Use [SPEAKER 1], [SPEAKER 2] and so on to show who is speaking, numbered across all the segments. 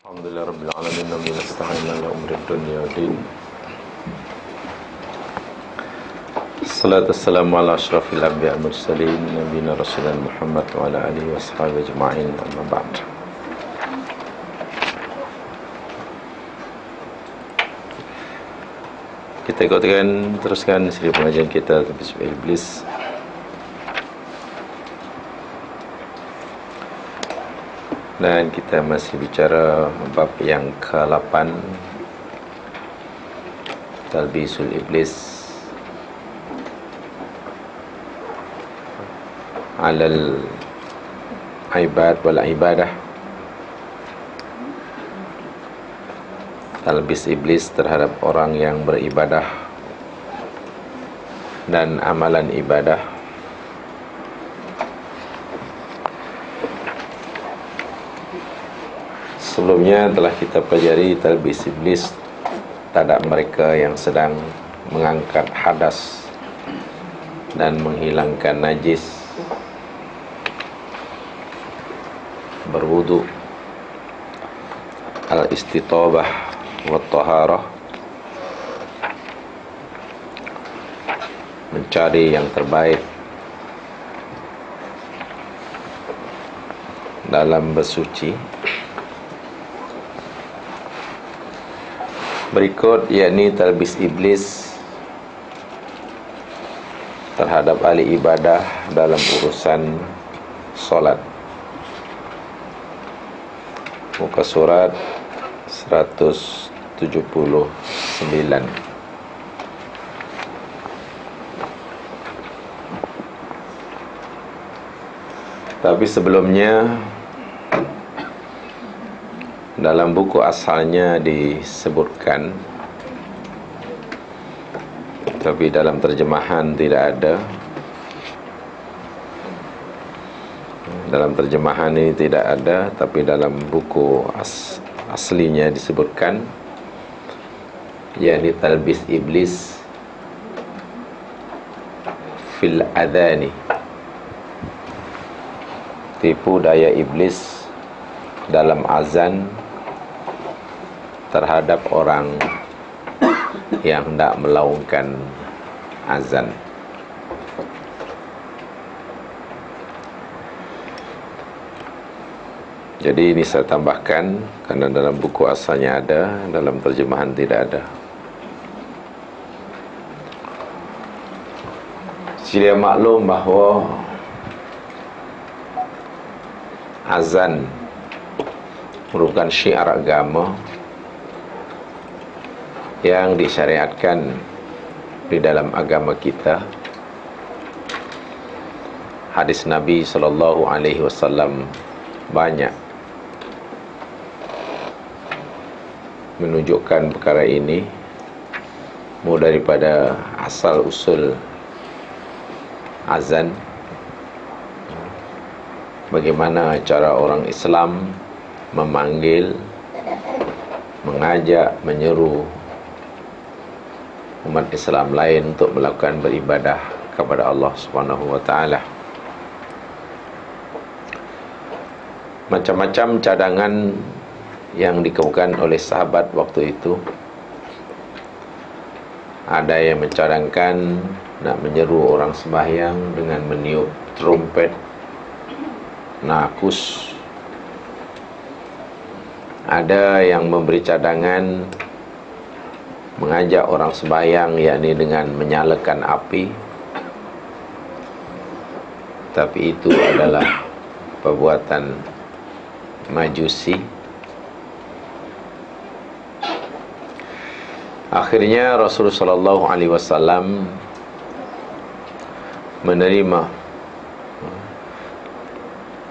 [SPEAKER 1] Alhamdulillah Rabbil Alamin. Nabi nasta'in ala umri dunia din. Salatu wassalamu ala ashrafil anbiya mursalin nabiyina rasulullah Muhammad wa ala alihi wa sahbihi ajma'in. Amma ba'd. Kita teruskan siri pengajian kita Talbis Iblis. Dan kita masih bicara bab yang ke-8, Talbisul Iblis alal ibad wal ibadah. Talbis iblis terhadap orang yang beribadah dan amalan ibadah. Sebelumnya telah kita pelajari talbis iblis terhadap mereka yang sedang mengangkat hadas dan menghilangkan najis, berwudu, al-istitabah wa taharah, mencari yang terbaik dalam bersuci. Berikut yakni talbis iblis terhadap ahli ibadah dalam urusan solat. Muka surat 179. Tapi sebelumnya, dalam buku asalnya disebutkan, tapi dalam terjemahan tidak ada. Dalam terjemahan ini tidak ada, tapi dalam buku aslinya disebutkan, yakni talbis iblis fil adhani, tipu daya iblis dalam azan terhadap orang yang hendak melaungkan azan. Jadi ini saya tambahkan karena dalam buku asalnya ada, dalam terjemahan tidak ada. Sedia maklum bahawa azan merupakan syiar agama yang disyariatkan di dalam agama kita. Hadis Nabi SAW banyak menunjukkan perkara ini, mulai daripada asal usul azan, bagaimana cara orang Islam memanggil, mengajak, menyeru umat Islam lain untuk melakukan beribadah kepada Allah Subhanahu wa taala. Macam-macam cadangan yang dikemukakan oleh sahabat waktu itu. Ada yang mencadangkan nak menyeru orang sembahyang dengan meniup trompet, nakus. Ada yang memberi cadangan mengajak orang sembahyang yakni dengan menyalakan api. Tapi itu adalah perbuatan majusi. Akhirnya Rasulullah SAW menerima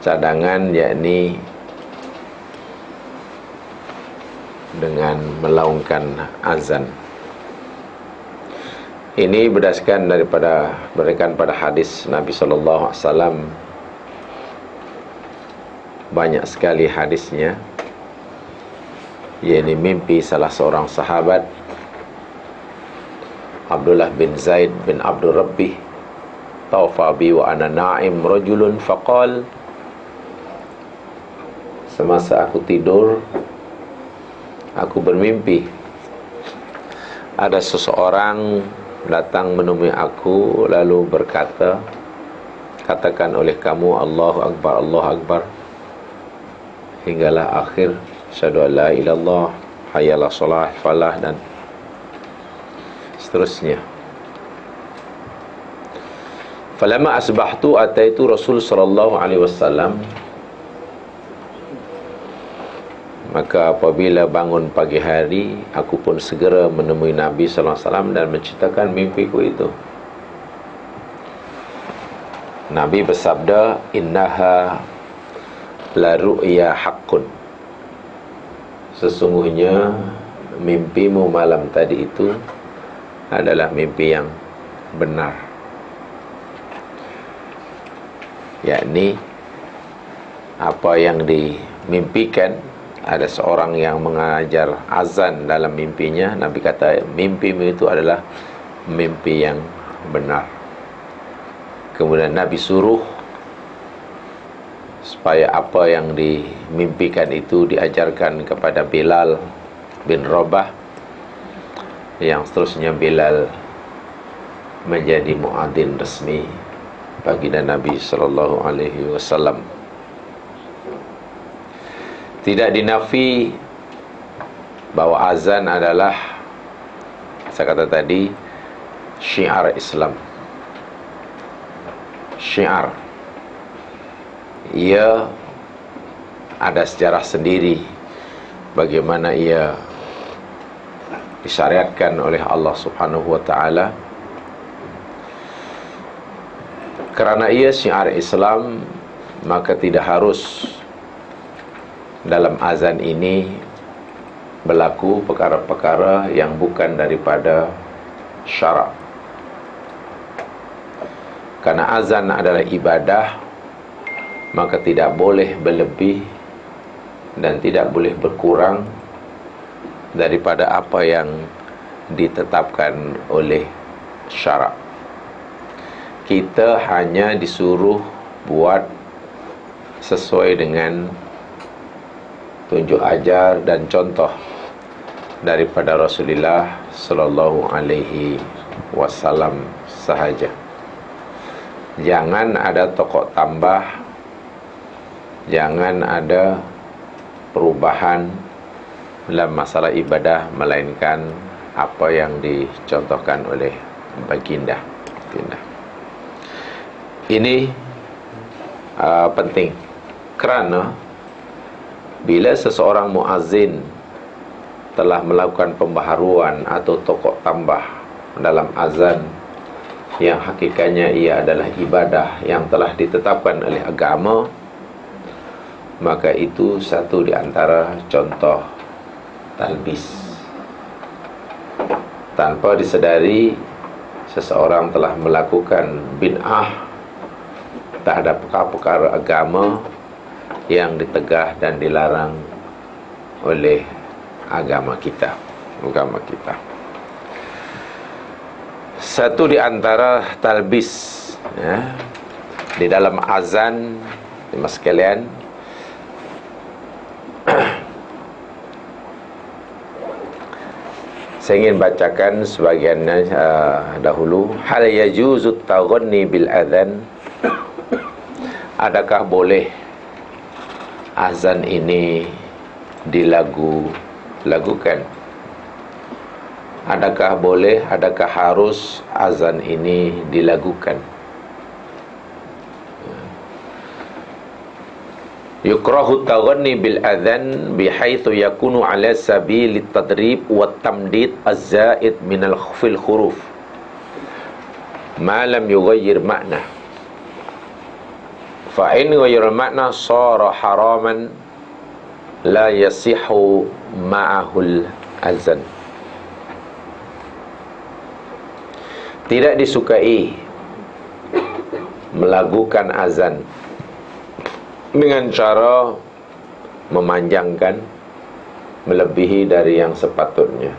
[SPEAKER 1] cadangan yakni dengan melaungkan azan. Ini berdasarkan pada hadis Nabi SAW. Banyak sekali hadisnya, yakni mimpi salah seorang sahabat, Abdullah bin Zaid bin Abdul Rabbih, tawfa bi wa ana na'im rajulun faqal, semasa aku tidur aku bermimpi ada seseorang datang menemui aku lalu berkata, katakan oleh kamu Allahu Akbar, Allahu Akbar, hinggalah akhir asyhadu an la ilaha illallah, hayyalah shalah, falah, dan seterusnya. Falamma asbahtu ataitu Rasul sallallahu alaihi wasallam, maka apabila bangun pagi hari, aku pun segera menemui Nabi sallallahu alaihi wasallam dan menceritakan mimpiku itu. Nabi bersabda, innaha la ru'ya haqqun, sesungguhnya mimpimu malam tadi itu adalah mimpi yang benar. Yakni apa yang dimimpikan, ada seorang yang mengajar azan dalam mimpinya, Nabi kata mimpimu itu adalah mimpi yang benar. Kemudian Nabi suruh supaya apa yang dimimpikan itu diajarkan kepada Bilal bin Rabah, yang seterusnya Bilal menjadi muadzin resmi baginda Nabi sallallahu alaihi wasallam. Tidak dinafi bahwa azan adalah, saya kata tadi, syiar Islam. Syiar, ia ada sejarah sendiri bagaimana ia disyariatkan oleh Allah Subhanahu wa ta'ala. Kerana ia syiar Islam, maka tidak harus dalam azan ini berlaku perkara-perkara yang bukan daripada syarak. Karena azan adalah ibadah, maka tidak boleh berlebih dan tidak boleh berkurang daripada apa yang ditetapkan oleh syarak. Kita hanya disuruh buat sesuai dengan tunjuk ajar dan contoh daripada Rasulullah sallallahu alaihi wasallam sahaja. Jangan ada tokok tambah, jangan ada perubahan dalam masalah ibadah, melainkan apa yang dicontohkan oleh baginda. Ini penting, kerana bila seseorang muazzin telah melakukan pembaharuan atau tokok tambah dalam azan yang hakikatnya ia adalah ibadah yang telah ditetapkan oleh agama, maka itu satu di antara contoh talbis. Tanpa disedari, seseorang telah melakukan bid'ah terhadap perkara-perkara agama yang ditegah dan dilarang oleh agama kita. Satu di antara talbis di dalam azan, mas sekalian, saya ingin bacakan sebagiannya dahulu. Hal yajuzu taghanni bil adzan, adakah boleh azan ini dilagu-lagukan? Adakah boleh, adakah harus azan ini dilagukan? Yukrahu taghanni bil adzan bihaitsu yakunu ala sabil at-tadrib wa at-tamdid az-zaid min al-khufil huruf ma lam yughayyir ma'na. Fa in ghayyara ma'na sara haraman la yasihu ma'ahul azan. Tidak disukai melagukan azan dengan cara memanjangkan, melebihi dari yang sepatutnya.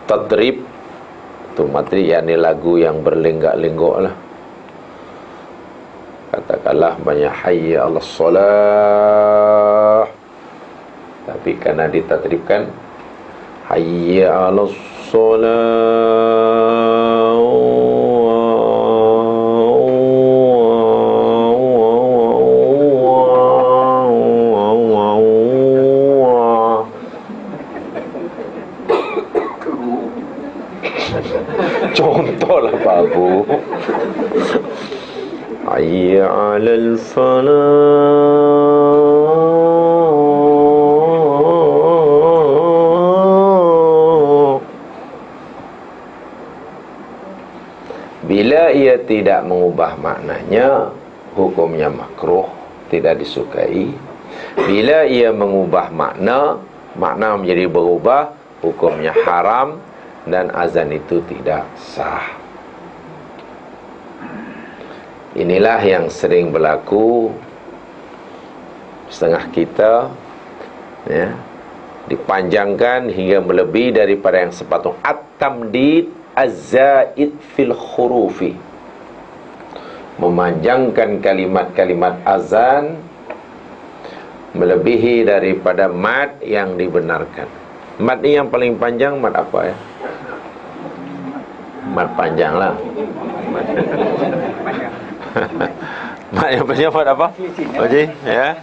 [SPEAKER 1] Tadrib itu materi, yakni lagu yang berlenggak-lenggok lah. Katakanlah banyak hayya 'alas salah, Tapi karena ditadribkan, hayya 'alas shalah, contohlah Pak Abu. Hayya 'alal falah. Bila ia tidak mengubah maknanya, hukumnya makruh, tidak disukai. Bila ia mengubah makna menjadi berubah, hukumnya haram, dan azan itu tidak sah. Inilah yang sering berlaku setengah kita, ya, dipanjangkan hingga melebihi daripada yang sepatutnya. At-tamdid az-zaid fil khurufi, memanjangkan kalimat-kalimat azan melebihi daripada mad yang dibenarkan. Mad ni yang paling panjang mad apa ya? Mad panjang lah. Mad yang panjang mad apa? Okey, ya.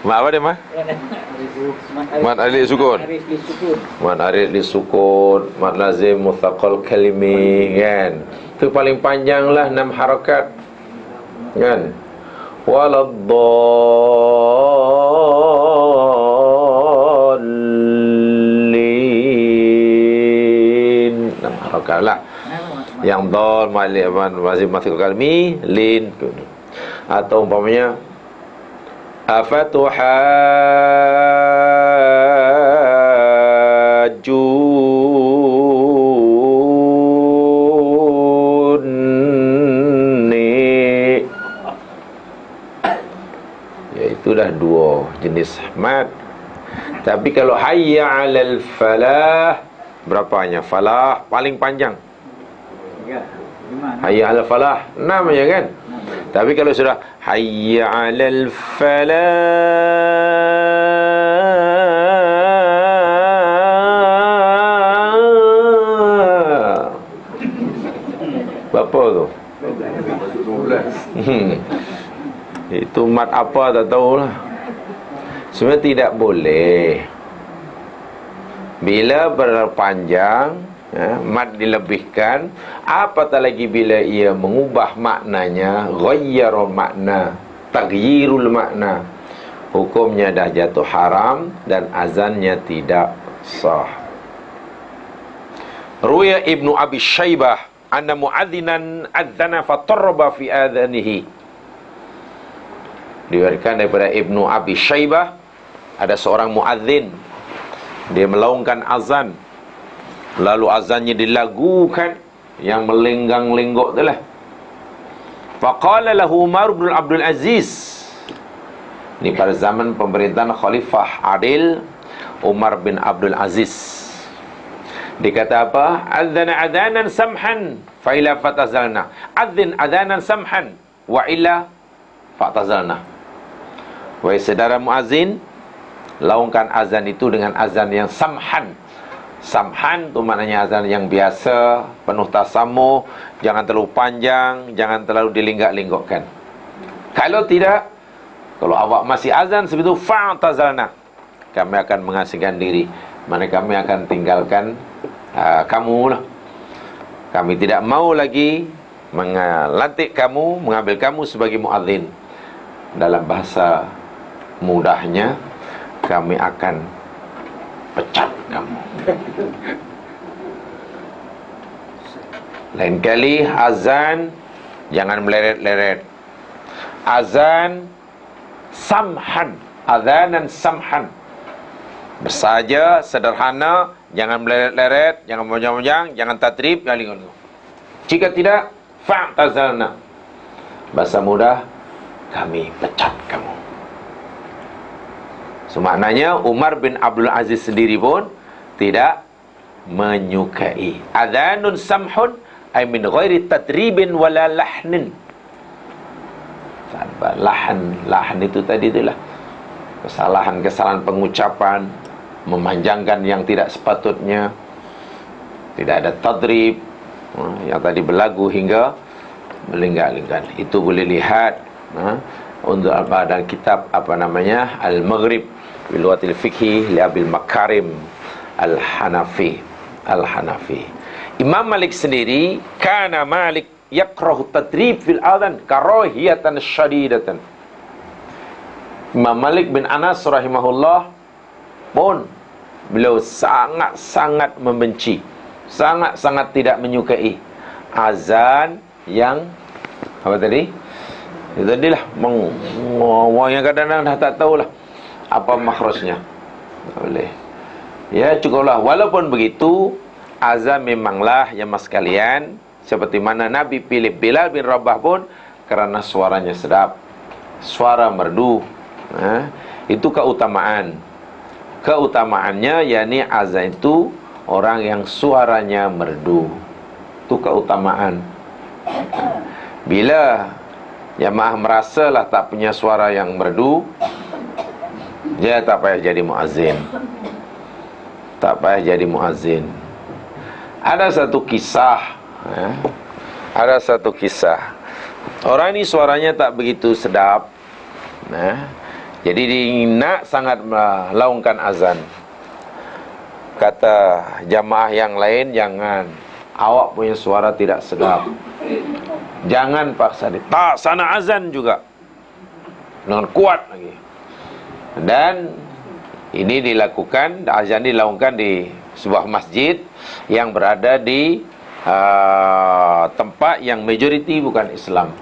[SPEAKER 1] Mad apa dia mah? Mad alif sukun. Mad alif sukun, mad lazim mutsaqal kalimi, kan. Itu paling panjang lah, 6 harakat. Kan? Waladdallin, 6 harakat lah. Yang dal mazim mathil kalmi lin. Atau umpamanya afatuhajjunni, iaitu dah 2 jenis mad. Tapi kalau hayya 'alal falah, berapanya? Falah paling panjang. Hayya 'alal falah 6 je kan. Tapi kalau sudah hayya 'alal falah, berapa tu? 12. Itu mat apa tak tahulah. Sebenarnya tidak boleh. Bila berpanjang, mad dilebihkan, apatah lagi bila ia mengubah maknanya, ghayyara makna, taghyirul makna, hukumnya dah jatuh haram dan azannya tidak sah. Ruya Ibnu Abi Syaibah anna mu'adzinan adzana fatarraba fi adhanihi. Diriwayatkan daripada Ibnu Abi Syaibah, ada seorang muadzin, dia melaungkan azan, lalu azannya dilagukan yang melenggang-lenggok itulah. Faqala lahu Umar bin Abdul Aziz, ini pada zaman pemerintahan Khalifah Adil Umar bin Abdul Aziz. Dikata apa? Adzana adzanan samhan fa ila fatazalna. Adzin adzanan samhan wa ila fatazalna. Wahai saudara muazin, laungkan azan itu dengan azan yang samhan. Samhan itu maknanya azan yang biasa, penuh tasamuh, jangan terlalu panjang, jangan terlalu dilinggak-linggokkan. Kalau tidak, kalau awak masih azan seperti itu, fa'tazalna, kami akan mengasingkan diri, mana kami akan tinggalkan kamu lah. Kami tidak mau lagi melantik kamu, mengambil kamu sebagai muadzin. Dalam bahasa mudahnya, kami akan pecat kamu. Lain kali azan jangan meleret-leret. Azan samhan, azanan samhan, bersaja, sederhana, jangan meleret-leret, jangan panjang-panjang, jangan tatrib, jangan lingun. Jika tidak, fa'tazalna, bahasa mudah, kami pecat kamu. So, maknanya Umar bin Abdul Aziz sendiri pun tidak menyukai. Adhanun samhun ay min ghairi tatribin wala lahnin. Tanpa lahan itu tadi itulah. kesalahan-kesalahan pengucapan, memanjangkan yang tidak sepatutnya, tidak ada tadrib, yang tadi berlagu hingga melingkar-lingkar. Itu boleh lihat untuk dalam kitab Al-Maghrib Bilwatil Fiqhi li Abil Makarim Al-Hanafi. Imam Malik sendiri, kana Malik yakrahu tadrib fil adhan karahiyatan syadidatan. Imam Malik bin Anas rahimahullah pun beliau sangat-sangat membenci, sangat-sangat tidak menyukai azan yang apa tadi? Itu tadilah yang kadang-kadang dah tak tahulah apa makhrajnya. Boleh. Ya cukuplah. Walaupun begitu, azan memanglah ya mas sekalian, seperti mana Nabi pilih Bilal bin Rabah pun kerana suaranya sedap, suara merdu. Itu keutamaan. Keutamaannya yakni azan itu orang yang suaranya merdu. Itu keutamaan. Bila jamaah merasalah tak punya suara yang merdu, dia tak payah jadi muazzin. Tak payah jadi muazzin. Ada satu kisah, ada satu kisah. Orang ini suaranya tak begitu sedap, jadi dia nak sangat melaungkan azan. Kata jamaah yang lain, jangan, awak punya suara tidak sedap, jangan paksa dia. Tak, sana azan juga dengan kuat lagi. Dan ini dilakukan, azan dilakukan di sebuah masjid yang berada di tempat yang majoriti bukan Islam.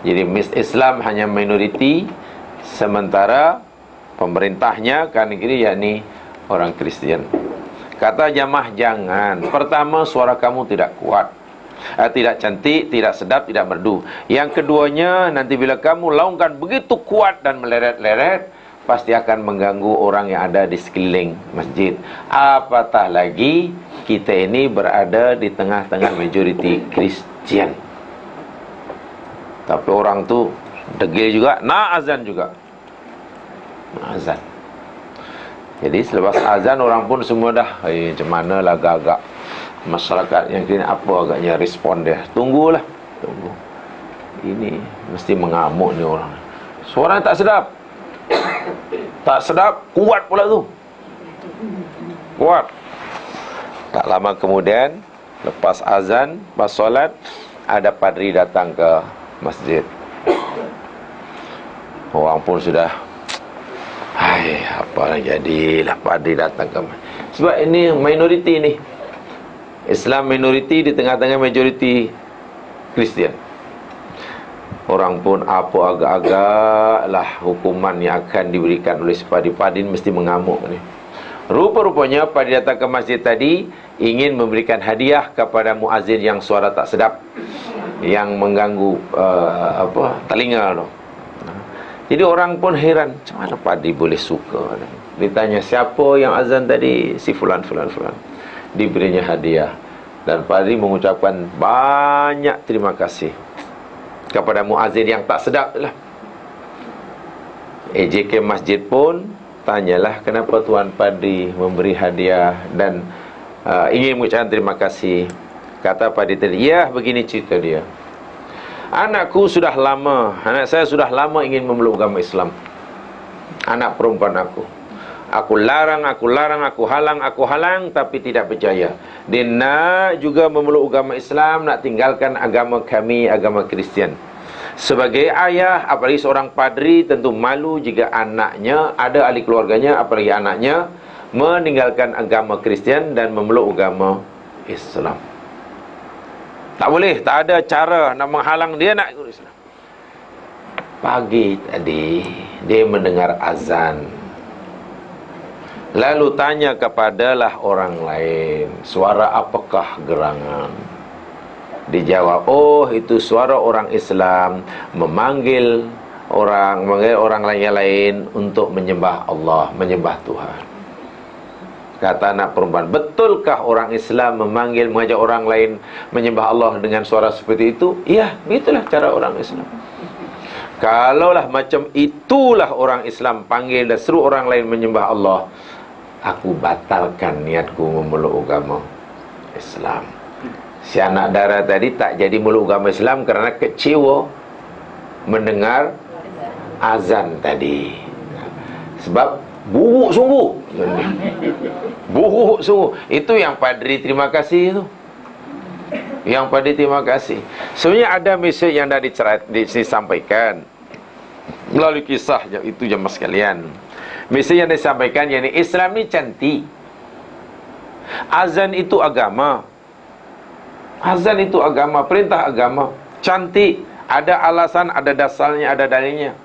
[SPEAKER 1] Jadi Islam hanya minoriti, sementara pemerintahnya kan negeri yakni orang Kristian. Kata jamaah, jangan. Pertama, suara kamu tidak kuat, tidak cantik, tidak sedap, tidak merdu. Yang keduanya, nanti bila kamu laungkan begitu kuat dan meleret-leret, pasti akan mengganggu orang yang ada di sekeliling masjid. Apatah lagi kita ini berada di tengah-tengah majoriti Kristian. Tapi orang tu degil juga, nak azan juga. Nak azan. Jadi selepas azan orang pun semua dah, macam mana lah agak-agak masyarakat yang kini apa agaknya respon dia. Tunggulah, tunggu. Ini mesti mengamuk ni orang. Suara tak sedap. Tak sedap, kuat pula tu. Kuat. Tak lama kemudian, lepas azan, lepas solat, ada padri datang ke masjid. Orang pun sudah, apa yang jadilah padri datang ke masjid. Sebab ini minoriti ni, Islam minoriti di tengah-tengah majoriti Kristian. Orang pun apa agak-agak lah hukuman yang akan diberikan oleh si padri mesti mengamuk ni. Rupa-rupanya padri datang ke masjid tadi ingin memberikan hadiah kepada muazzin yang suara tak sedap, yang mengganggu telinga tu. Jadi orang pun heran, macam mana padri boleh suka? Ditanya siapa yang azan tadi, si fulan. Diberinya hadiah, dan padri mengucapkan banyak terima kasih kepada muazzin yang tak sedap lah. AJK masjid pun tanyalah kenapa Tuan Padri memberi hadiah dan ingin mengucapkan terima kasih. Kata Padri tadi, ya begini cerita dia. Anak saya sudah lama ingin memeluk agama Islam. Anak perempuan aku. Aku larang, aku halang, tapi tidak berjaya. Dia nak juga memeluk agama Islam, nak tinggalkan agama kami, agama Kristian. Sebagai ayah, apalagi seorang padri, tentu malu jika anaknya, ada ahli keluarganya, apalagi anaknya, meninggalkan agama Kristian dan memeluk agama Islam. Tak boleh, tak ada cara nak menghalang dia nak ikut Islam. Pagi tadi, dia mendengar azan. Lalu tanya kepadalah orang lain, suara apakah gerangan? Dijawab, oh itu suara orang Islam memanggil orang lain untuk menyembah Allah, menyembah Tuhan. Kata anak perempuan, betulkah orang Islam mengajak orang lain menyembah Allah dengan suara seperti itu? Iya, begitulah cara orang Islam. Kalaulah macam itulah orang Islam panggil dan seru orang lain menyembah Allah, aku batalkan niatku memeluk agama Islam. Si anak dara tadi tak jadi meluk agama Islam kerana kecewa mendengar azan tadi. Sebab buruk sungguh. Buruk sungguh. Itu yang padri terima kasih tu. Yang padri terima kasih. Sebenarnya ada mesej yang dah disampaikan melalui kisah itu jemaah sekalian. Mesej yang disampaikan yakni Islam ni cantik. Azan itu agama. Azan itu agama, perintah agama. Cantik, ada alasan, ada dasarnya, ada dalilnya.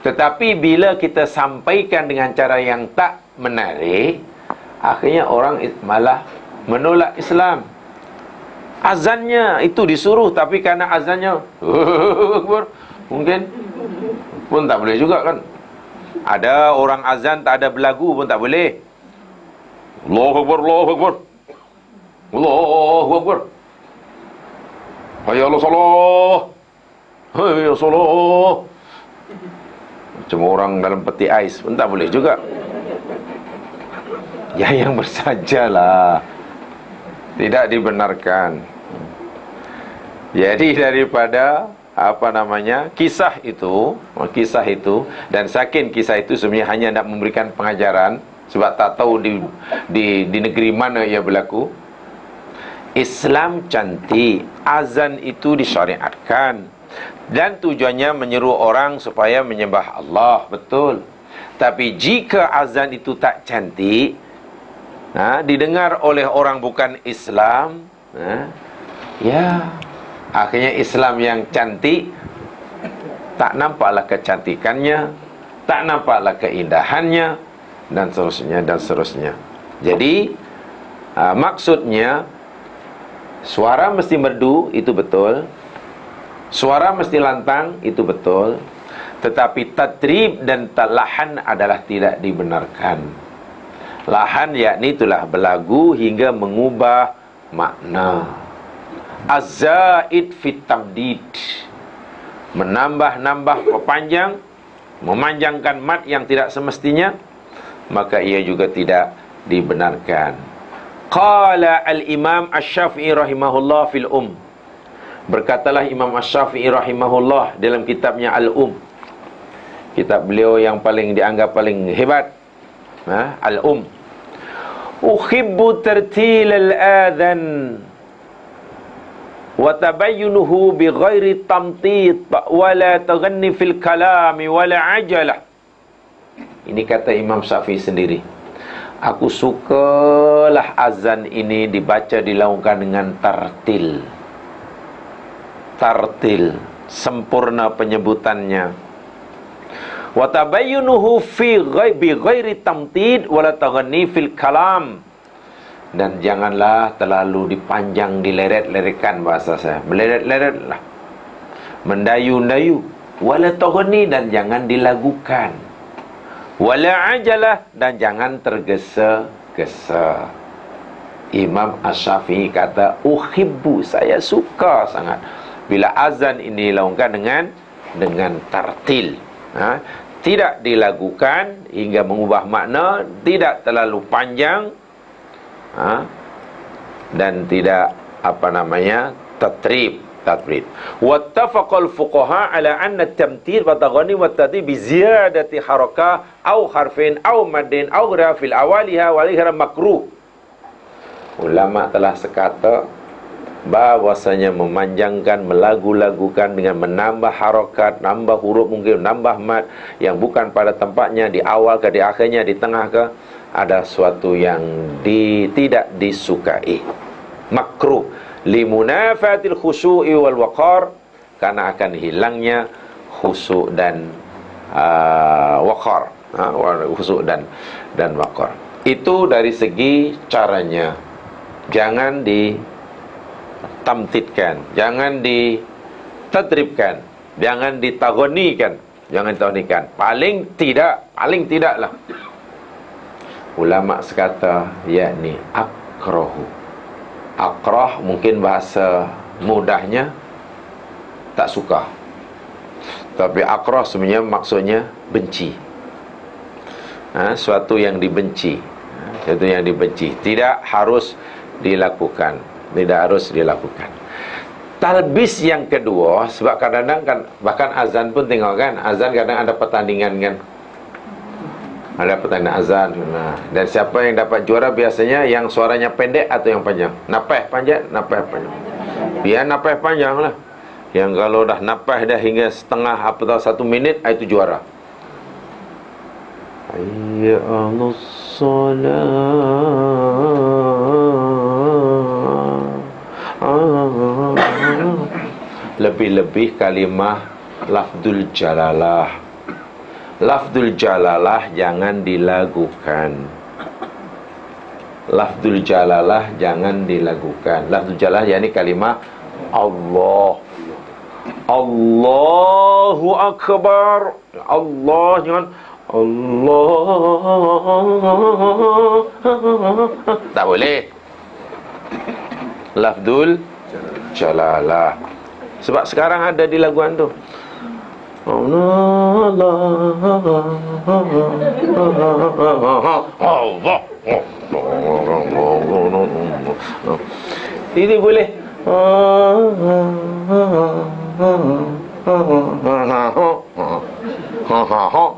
[SPEAKER 1] Tetapi bila kita sampaikan dengan cara yang tak menarik, akhirnya orang malah menolak Islam. Azannya itu disuruh, tapi kerana azannya mungkin pun tak boleh juga kan. Ada orang azan tak ada belagu pun tak boleh. Allahu Akbar, Allahu Akbar, Allahu Akbar, hayya 'alas salah, hayya salah. Macam orang dalam peti ais pun tak boleh juga. Ya, yang bersajalah, tidak dibenarkan. Jadi daripada kisah itu dan saking kisah itu sebenarnya hanya nak memberikan pengajaran, sebab tak tahu di negeri mana ia berlaku. Islam cantik, azan itu disyariatkan dan tujuannya menyeru orang supaya menyembah Allah, betul. Tapi jika azan itu tak cantik, didengar oleh orang bukan Islam, ya, akhirnya Islam yang cantik tak nampaklah kecantikannya, tak nampaklah keindahannya, dan seterusnya dan seterusnya. Jadi maksudnya suara mesti merdu, itu betul. Suara mesti lantang, itu betul. Tetapi tadrib dan lahan adalah tidak dibenarkan. Lahan yakni itulah belagu hingga mengubah makna. Az-zaid fit tamdid, menambah-nambah, memanjangkan mat yang tidak semestinya, maka ia juga tidak dibenarkan. Qala al-Imam Asy-Syafi'i rahimahullah fil berkatalah Imam Asy-Syafi'i rahimahullah dalam kitabnya Al-Um, kitab beliau yang paling dianggap paling hebat, Al-Um, uhibbu tartil al-adhan wa tabayyunuhu bi ghairi tamtit wa la taghanni fil kalami wa la ajalah. Ini kata Imam Syafi'i sendiri. Aku sukalah azan ini dibaca, dilakukan dengan tartil. Tartil, sempurna penyebutannya. Wa tabayyunuhu bi ghairi tamtid wa la taghanni fil kalam. Dan janganlah terlalu dipanjang, dileret-leretkan, bahasa saya, meleret-leretlah, mendayu-dayu, wala taghni, dan jangan dilagukan, wala ajalah, dan jangan tergesa-gesa. Imam Asy-Syafi'i kata, uhibbu, saya suka sangat bila azan ini dilakukan dengan tartil, tidak dilagukan hingga mengubah makna, tidak terlalu panjang, dan tidak tadrib. Wattafaqal fuqaha ala anna at-tamthil wa taghani wa tadrib bi ziyadati harakah aw harfin aw maddin aw rafil awaliha wa liha makruh. Ulama telah sekata bahwasanya memanjangkan, melagu-lagukan dengan menambah harakat, nambah huruf, mungkin nambah mad yang bukan pada tempatnya, di awal ke di akhirnya, di tengah ke, ada suatu yang tidak disukai, makruh, limunafatil khusyu'i wal waqar, karena akan hilangnya khusyuk dan waqar, khusyuk dan waqar. Itu dari segi caranya. Jangan ditamtidkan, jangan ditadribkan, jangan ditagonikan, jangan ditagonikan. Paling tidaklah ulama sekata yakni akrahu. Akrah mungkin bahasa mudahnya tak suka. Tapi akrah sebenarnya maksudnya benci. Suatu yang dibenci. Suatu yang dibenci. Tidak harus dilakukan. Tidak harus dilakukan. Talbis yang kedua, sebab kadang-kadang kan, bahkan azan pun tengok kan, azan kadang ada pertandingan kan. Ada pertandingan azan. Dan siapa yang dapat juara biasanya yang suaranya pendek atau yang panjang? Napeh panjang, napeh panjang. Biar napeh panjang lah. Yang kalau dah napeh dah hingga setengah atau 1 minit, itu juara. Hayya 'alas salat. Lebih-lebih kalimah lafzul jalalah. Lafzul jalalah jangan dilakukan. Lafzul jalalah jangan dilakukan. Lafzul jalalah yakni kalimah Allah. Allahu akbar. Allah, jangan Allah. Tak boleh. Lafzul jalalah. Sebab sekarang ada di laguan tu. Allah. Ini boleh.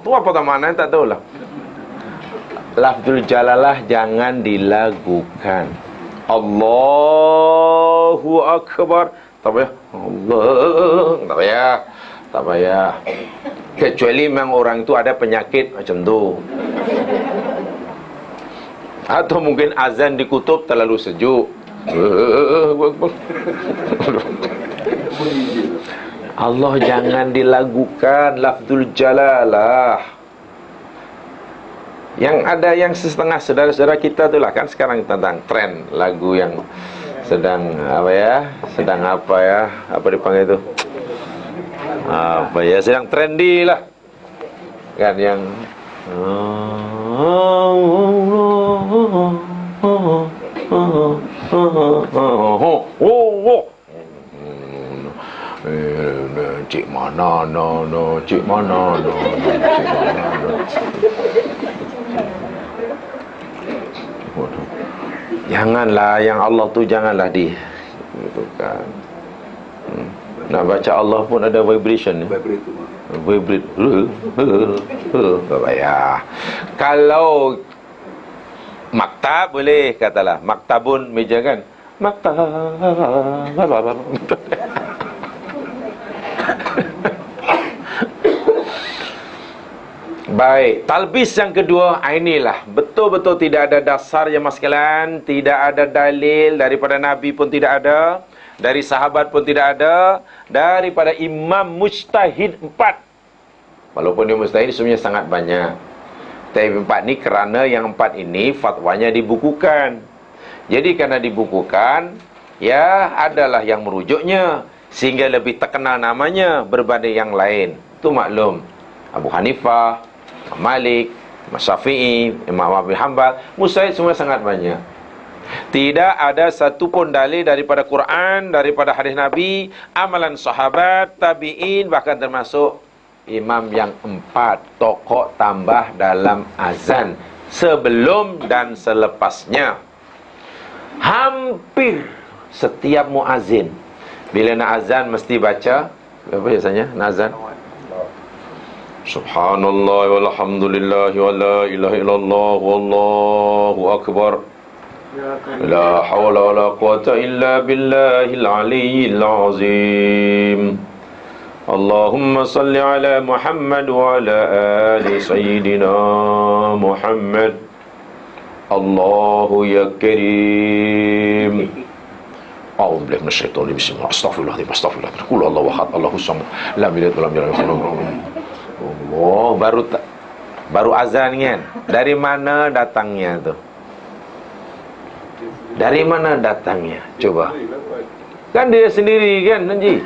[SPEAKER 1] Tu apa maknanya tak tahulah. Lafzul jalalah jangan dilakukan. Allahu akbar. Tak payah. Allah. Tak payah. Tak payah. Kecuali memang orang itu ada penyakit macam tu. Atau mungkin azan di kutub terlalu sejuk. Allah jangan dilakukan lafzul jalalah. Yang ada yang setengah saudara-saudara kita tu lah kan sekarang tentang tren lagu yang sedang apa ya? Sedang apa ya? Apa dipanggil itu? Apa ya? Sedang trendy lah. Kan yang cik mana no cik mana no cik mana no. Janganlah yang Allah tu janganlah di gitu kan. Nak baca Allah pun ada vibration ni. Vibrate. Tak payah. Kalau maktab boleh katalah. Maktabun meja kan. Maktab. Baik, talbis yang kedua, inilah betul-betul tidak ada dasar ya mas sekalian, tidak ada dalil daripada Nabi pun tidak ada, dari sahabat pun tidak ada, daripada imam mujtahid 4. Walaupun dia mujtahid sebenarnya sangat banyak. Tapi 4 ni kerana yang 4 ini fatwanya dibukukan. Jadi kerana dibukukan, ya adalah yang merujuknya sehingga lebih terkenal namanya berbanding yang lain. Itu maklum. Abu Hanifah, Malik, Imam Syafi'i, Imam Ahmad bin Hanbal, mujtahid semua sangat banyak. Tidak ada satu pun dalil daripada Quran, daripada hadis Nabi, amalan sahabat, tabi'in, bahkan termasuk imam yang 4 tokoh tambah dalam azan sebelum dan selepasnya. Hampir setiap muazin bila nak azan mesti baca apa biasanya nak azan? Subhanallah walhamdulillah wa la ilaha illallah wallahu akbar. La hawla wa la quwata illa billahil aliyyil azim. Allahumma salli ala Muhammad wa ala ali sayyidina Muhammad. Allahu ya karim. A'udzu billahi minasyaitonir rajim. Bismillahirrahmanirrahim. Astaghfirullah. Qul Allahu ahad, Allahus samad. Lam yalid wa lam yulad. Oh, baru azan kan? Dari mana datangnya tu? Dari mana datangnya? Coba. Kan dia sendiri kan, Nanji?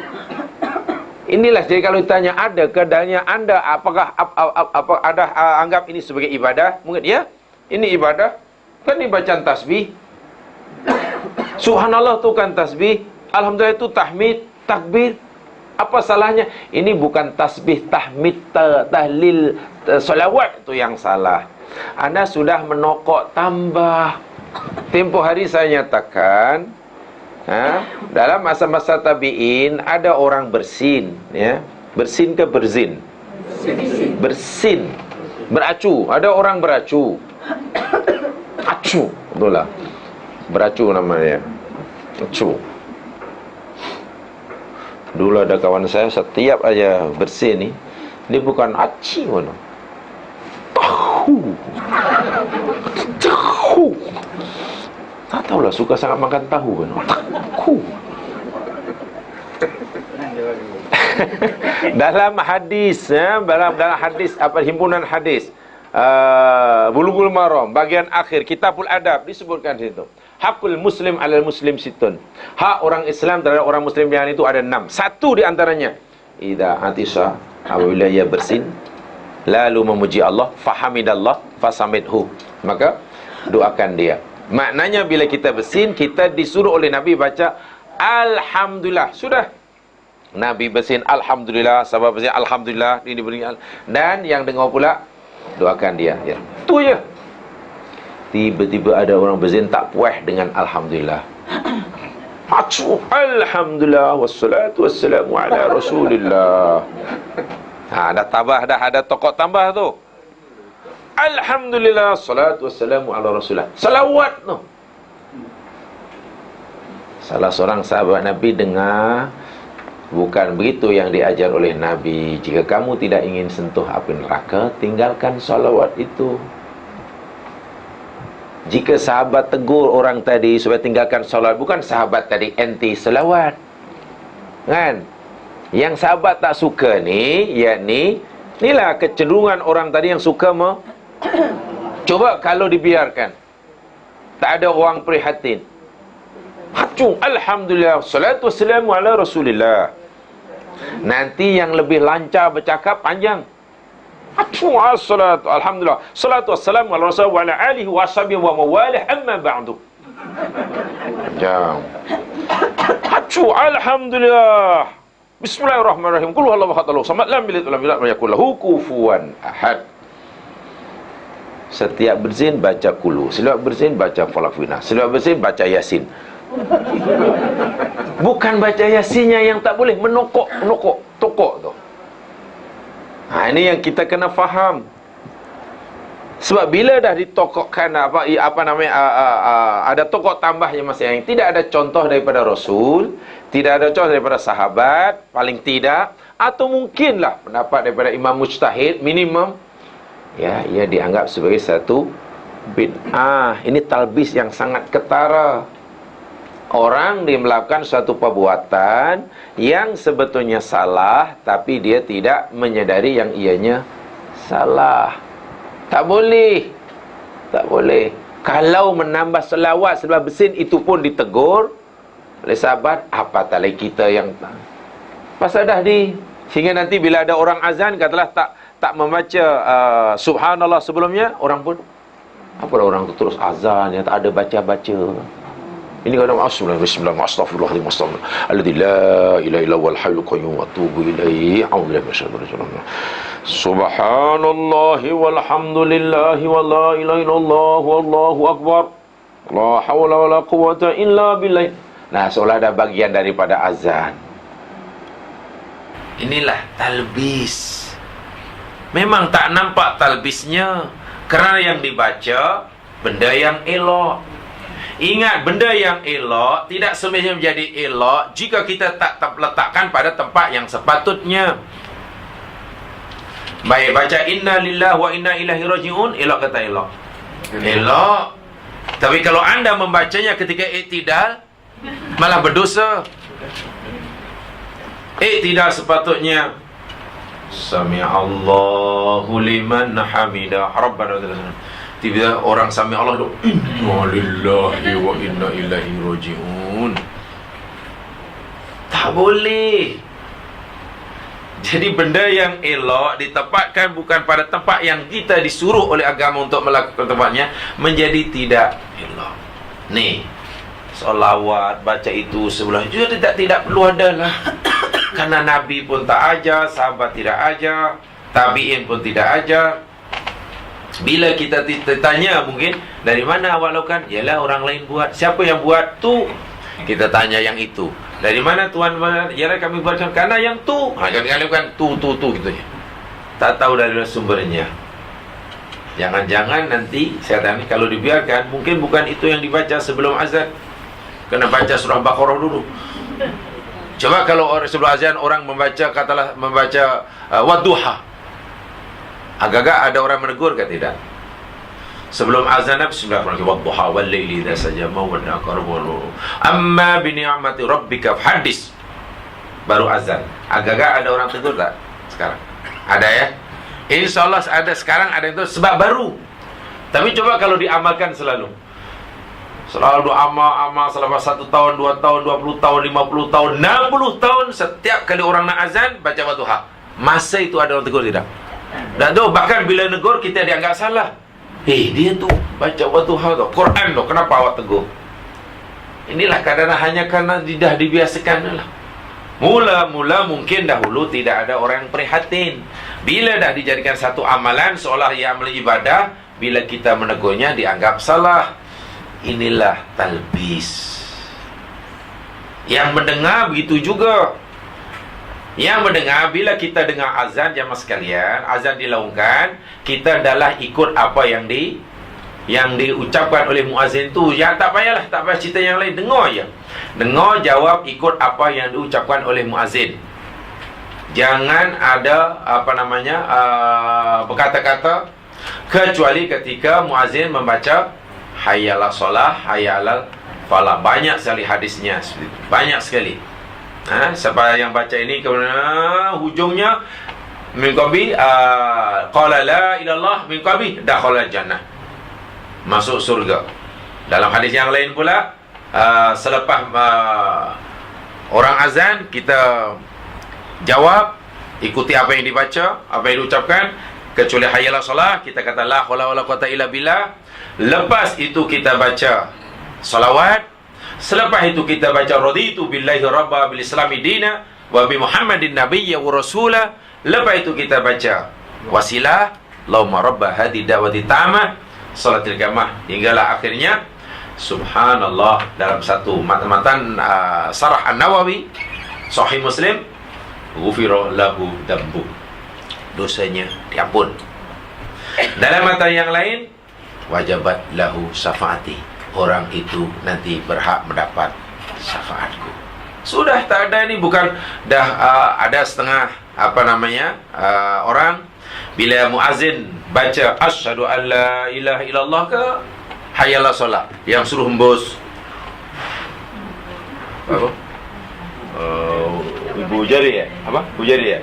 [SPEAKER 1] Inilah jadi kalau ditanya ada keadaannya anda apakah apa ada anggap ini sebagai ibadah? Mungkin ya. Ini ibadah. Kan ini bacaan tasbih. Subhanallah tu kan tasbih. Alhamdulillah itu tahmid, takbir. Apa salahnya? Ini bukan tasbih, tahmid, tahlil, solawat itu yang salah. Anda sudah menokok tambah. Tempoh hari saya nyatakan, dalam masa-masa tabi'in ada orang bersin, ya. Bersin ke berzin? Bersin. Beracu. Ada orang beracu. Acu. Betul lah. Beracu namanya. Acu. Dulu ada kawan saya, setiap aja bersih ni, dia bukan aci mana, tahu. Tak tahulah, suka sangat makan tahu kan. Tahu. Dalam hadis, dalam hadis, himpunan hadis, Bulughul Maram, bagian akhir Kitabul Adab, disebutkan situ. Hakul muslim alal muslim situn. Hak orang Islam terhadap orang muslim yang itu ada 6. Satu di antaranya, idza atisa, apabila ia bersin, lalu memuji Allah, fahamidallah, fasamidhu, maka doakan dia. Maknanya bila kita bersin, kita disuruh oleh Nabi baca alhamdulillah. Sudah. Nabi bersin alhamdulillah, sahabat bersin alhamdulillah, ini diberi, dan yang dengar pula doakan dia, ya. Itu je. Tiba-tiba ada orang bersin tak puas dengan alhamdulillah. Alhamdulillah wassalatu wassalamu ala Rasulillah. Dah tambah dah, ada tokok tambah tu. Alhamdulillah salatu wassalamu ala Rasulillah. Salawat tu. Salah seorang sahabat Nabi dengar, bukan begitu yang diajar oleh Nabi. Jika kamu tidak ingin sentuh api neraka, tinggalkan salawat itu. Jika sahabat tegur orang tadi supaya tinggalkan solat, bukan sahabat tadi anti selawat, kan? Yang sahabat tak suka ni, yakni inilah kecenderungan orang tadi yang suka coba kalau dibiarkan, tak ada orang prihatin. Hacung, alhamdulillah, salatu wassalamu ala Rasulillah. Nanti yang lebih lancar bercakap panjang. Assalatu, alhamdulillah, salatu wassalamu ala Rasulillah wa ala alihi wa sahbihi wa mawalih, amma ba'du. Jam. Hacu, alhamdulillah, bismillahirrahmanirrahim, qul huwallahu ahad, Allahu samad, lam yalid wa lam yulad wa lam yakul lahu kufuwan ahad. Setiap bersin baca kulu, setiap bersin baca falaq wa nas, setiap bersin baca yasin. Bukan baca yasinnya yang tak boleh, menokok tu. Ini yang kita kena faham. Sebab bila dah ditokokkan ada tokok tambahnya masing-masing, tidak ada contoh daripada Rasul, tidak ada contoh daripada sahabat, paling tidak, atau mungkinlah pendapat daripada imam mujtahid minimum, ya, ia dianggap sebagai satu bid'ah. Ini talbis yang sangat ketara. Orang dia melakukan suatu perbuatan yang sebetulnya salah, tapi dia tidak menyadari yang ianya salah. Tak boleh. Tak boleh. Kalau menambah selawat sebelum bersin, itu pun ditegur oleh sahabat. Apa tali kita yang pasal dah sehingga nanti bila ada orang azan, katalah tak membaca subhanallah sebelumnya, orang pun apalah orang tu terus azan, ya, tak ada baca-baca. Ini kadang bismillah, astaghfirullahaladzim, astaghfirullah alladzi la ilaha illa huwal hayyul qayyum wa atubu ilaihi, a'udzu billahi minasyaitonir rajim. Subhanallahi walhamdulillahi wa la ilaha illallah wallahu akbar, la haula wala quwwata illa billah. Nah, seolah ada bagian daripada azan. Inilah talbis. Memang tak nampak talbisnya, kerana yang dibaca benda yang elok. Ingat, benda yang elok tidak semestinya menjadi elok jika kita tak letakkan pada tempat yang sepatutnya. Baik, baca inna lillahi wa inna ilaihi raji'un, elok kata elok? Elok. Tapi kalau anda membacanya ketika i'tidal, malah berdosa. I'tidal sepatutnya Sami'allahu liman hamidah Rabbana tiba-tiba orang sami Allah tu, inna lillahi wa inna ilaihi raji'un. Tak boleh. Jadi benda yang elok ditempatkan bukan pada tempat yang kita disuruh oleh agama untuk melakukan tempatnya, menjadi tidak elok. Ni, solawat, baca itu sebelah juga tidak perlu ada lah. Karena Nabi pun tak ajar, sahabat tidak ajar, tabi'in pun tidak ajar. Bila kita tanya mungkin, dari mana awak lakukan? Yalah orang lain buat. Siapa yang buat? Tu. Kita tanya yang itu. Dari mana Tuhan? Yalah kami buatkan. Karena yang tu. Kami bukan tu gitu ya. Tak tahu dari sumbernya. Jangan-jangan nanti saya tanya, kalau dibiarkan, mungkin bukan itu yang dibaca sebelum azan. Kena baca surah Baqarah dulu. Coba kalau orang sebelum azan orang membaca, katalah membaca wadduha, agak-agak ada orang menegur ke tidak? Sebelum azan, bismillahirrahmanirrahim, wadduha wal laili idza saja ma wada'aka rabbuka amma bi ni'mati rabbika fahaddits. Baru azan. Agak-agak ada orang tegur tak sekarang? Ada ya? Insyaallah ada sekarang, ada itu sebab baru. Tapi coba kalau diamalkan selalu amal selama 1 tahun, 2 tahun, 20 tahun, 50 tahun, 60 tahun, setiap kali orang nak azan baca wadduha. Masa itu ada orang tegur tidak? Dan tu bahkan bila negur kita dianggap salah. Dia tu baca wadduha tu, Quran tu, kenapa awak tegur? Inilah kadang hanya karena dah dibiasakan lah. Mula-mula mungkin dahulu tidak ada orang yang prihatin. Bila dah dijadikan satu amalan seolah ia amal ibadah, bila kita menegurnya dianggap salah. Inilah talbis. Yang mendengar begitu juga. Yang mendengar, bila kita dengar azan, jamaah sekalian, azan dilaungkan, kita adalah ikut apa yang diucapkan oleh muazzin tu. Ya tak payahlah, tak payah cerita yang lain, dengar je. Dengar, jawab, ikut apa yang diucapkan oleh muazzin. Jangan ada berkata-kata kecuali ketika muazzin membaca hayya 'alas shalah, hayya 'alal falah. Banyak sekali hadisnya, banyak sekali. Siapa yang baca ini kemudian hujungnya min qabi qala la ilallah min qabi dakhala jannah, masuk surga. Dalam hadis yang lain pula, selepas orang azan, kita jawab, ikuti apa yang dibaca, apa yang diucapkan. Kecuali hayya 'alas shalah, kita kata la haula wala quwata illa billah. Lepas itu kita baca salawat. Selepas itu kita baca raditu billahi rabba bil islami dina wa bi muhammadin nabiyya wa rasula. Lepas itu kita baca wasilah, Allahumma rabba hadi da'wati tamah salatil qamah, hinggalah akhirnya subhanallah. Dalam satu matan Sarah An-Nawawi Sahih Muslim, ghufira lahu dambu, dosanya diampun. Dalam matan yang lain, wajabat lahu syafaati, orang itu nanti berhak mendapat syafaatku. Sudah tak ada ini, bukan dah ada setengah orang bila muazzin baca asyhadu an la ilaha illallah ke hayya 'alas shalah, yang suruh hembus apa? Ibu jari ya? Apa? Ibu jari ya?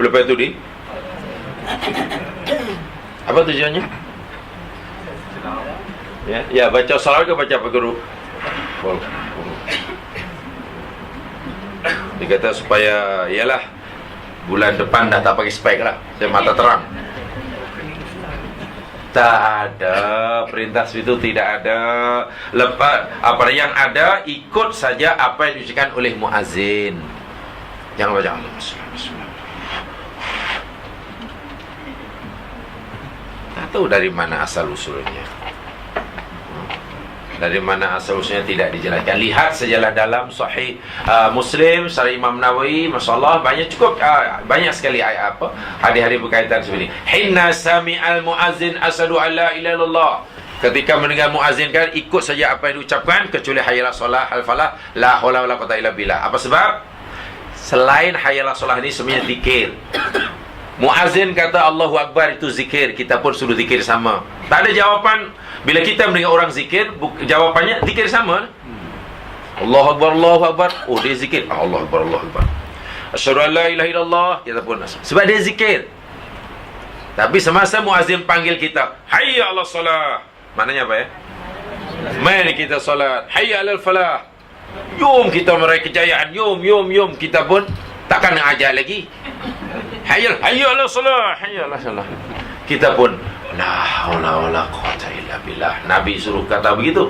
[SPEAKER 1] Lepas itu apa tujuannya? Ya baca salawat ke baca apa guru? Dia kata supaya ialah bulan depan dah tak pakai spek lah, saya mata terang. Tak ada perintah itu, tidak ada. Lepas apa yang ada, ikut saja apa yang diucapkan oleh muazzin. Jangan baca Allah. Tak tahu dari mana asal usulnya. Dari mana asal usulnya tidak dijelaskan. Lihat sajalah dalam Sahih Muslim, Sahih Imam Nawawi, masya-Allah banyak sekali ayat hadis-hadis berkaitan seperti ini. Hinna sami'al muazzin asyhadu an la ilaha illallah. Ketika mendengar muazzin kan, ikut saja apa yang diucapkan kecuali hayya 'alas shalah, al-falah, la haula wala quwata illa billah. Apa sebab? Selain hayya 'alas shalah ini semuanya zikir. Muazzin kata Allahu Akbar, itu zikir, kita pun suruh zikir sama. Tak ada jawapan. Bila kita mendengar orang zikir, jawapannya zikir sama. Allahu Akbar, Allahu Akbar. Oh, dia zikir. Allahu Akbar, Allahu Akbar. Asyhadu an la ilaha illallah. Kita pun sebab dia zikir. Tapi semasa muazzin panggil kita, hayya 'alas shalah, maknanya apa ya? Mari kita solat. Hayya 'alal falah. Jom kita meraih kejayaan. Jom. Kita pun takkan nak ajar lagi. Hayya 'alas shalah, hayya 'alas shalah. Kita pun la haula wala quwata illa billah. Nabi suruh kata begitu.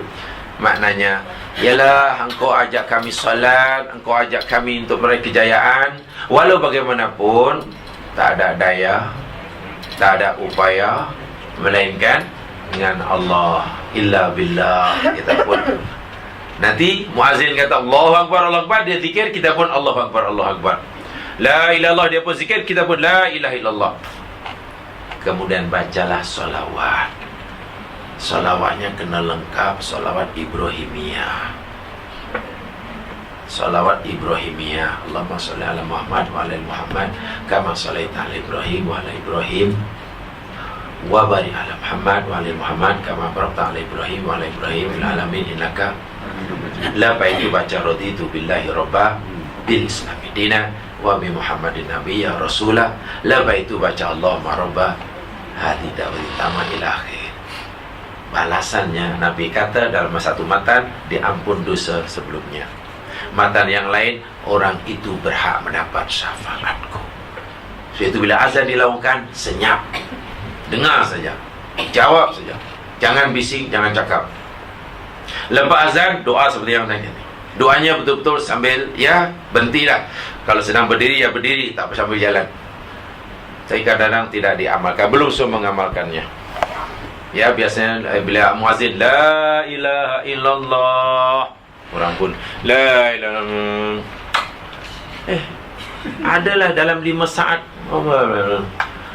[SPEAKER 1] Maknanya, ialah engkau ajak kami salat, engkau ajak kami untuk meraih kejayaan. Walau bagaimanapun, tak ada daya, tak ada upaya, melainkan dengan Allah. Illa billah. Kita pun nanti muazzin kata Allahu Akbar, Allahu Akbar, dia zikir, kita pun Allahu Akbar, Allahu Akbar. La ilaha illallah, dia pun zikir, kita pun la ilaha illallah. Kemudian bacalah solawat. Solawatnya kena lengkap, solawat Ibrahimiyah. Solawat Ibrahimiyah. Allahumma sholli ala Muhammad wa ala Muhammad kama shallaita ala Ibrahim wa ala Ibrahim wa barik ala Muhammad wa ala Muhammad kama barakta ala Ibrahim wa ala Ibrahim fil alamin innaka. Lepas itu baca raditu billahi robba bil islami dina wa bi Muhammadin nabiyya rasulah. Lepas itu baca Allahumma robba hadi da'wati tamma ila akhir. Balasannya Nabi kata dalam satu matan, diampun dosa sebelumnya. Matan yang lain, orang itu berhak mendapat syafaatku. So itu bila azan dilakukan, senyap, dengar saja, jawab saja, jangan bising, jangan cakap. Lepas azan, doa seperti yang tadi. Doanya betul-betul sambil, ya, berhentilah. Kalau sedang berdiri, ya berdiri, tak sambil jalan. Tapi kadang-kadang tidak diamalkan, belum semua mengamalkannya. Ya, biasanya bila muazzin la ilaha illallah, orang pun la ilaha illallah. Adalah dalam 5 saat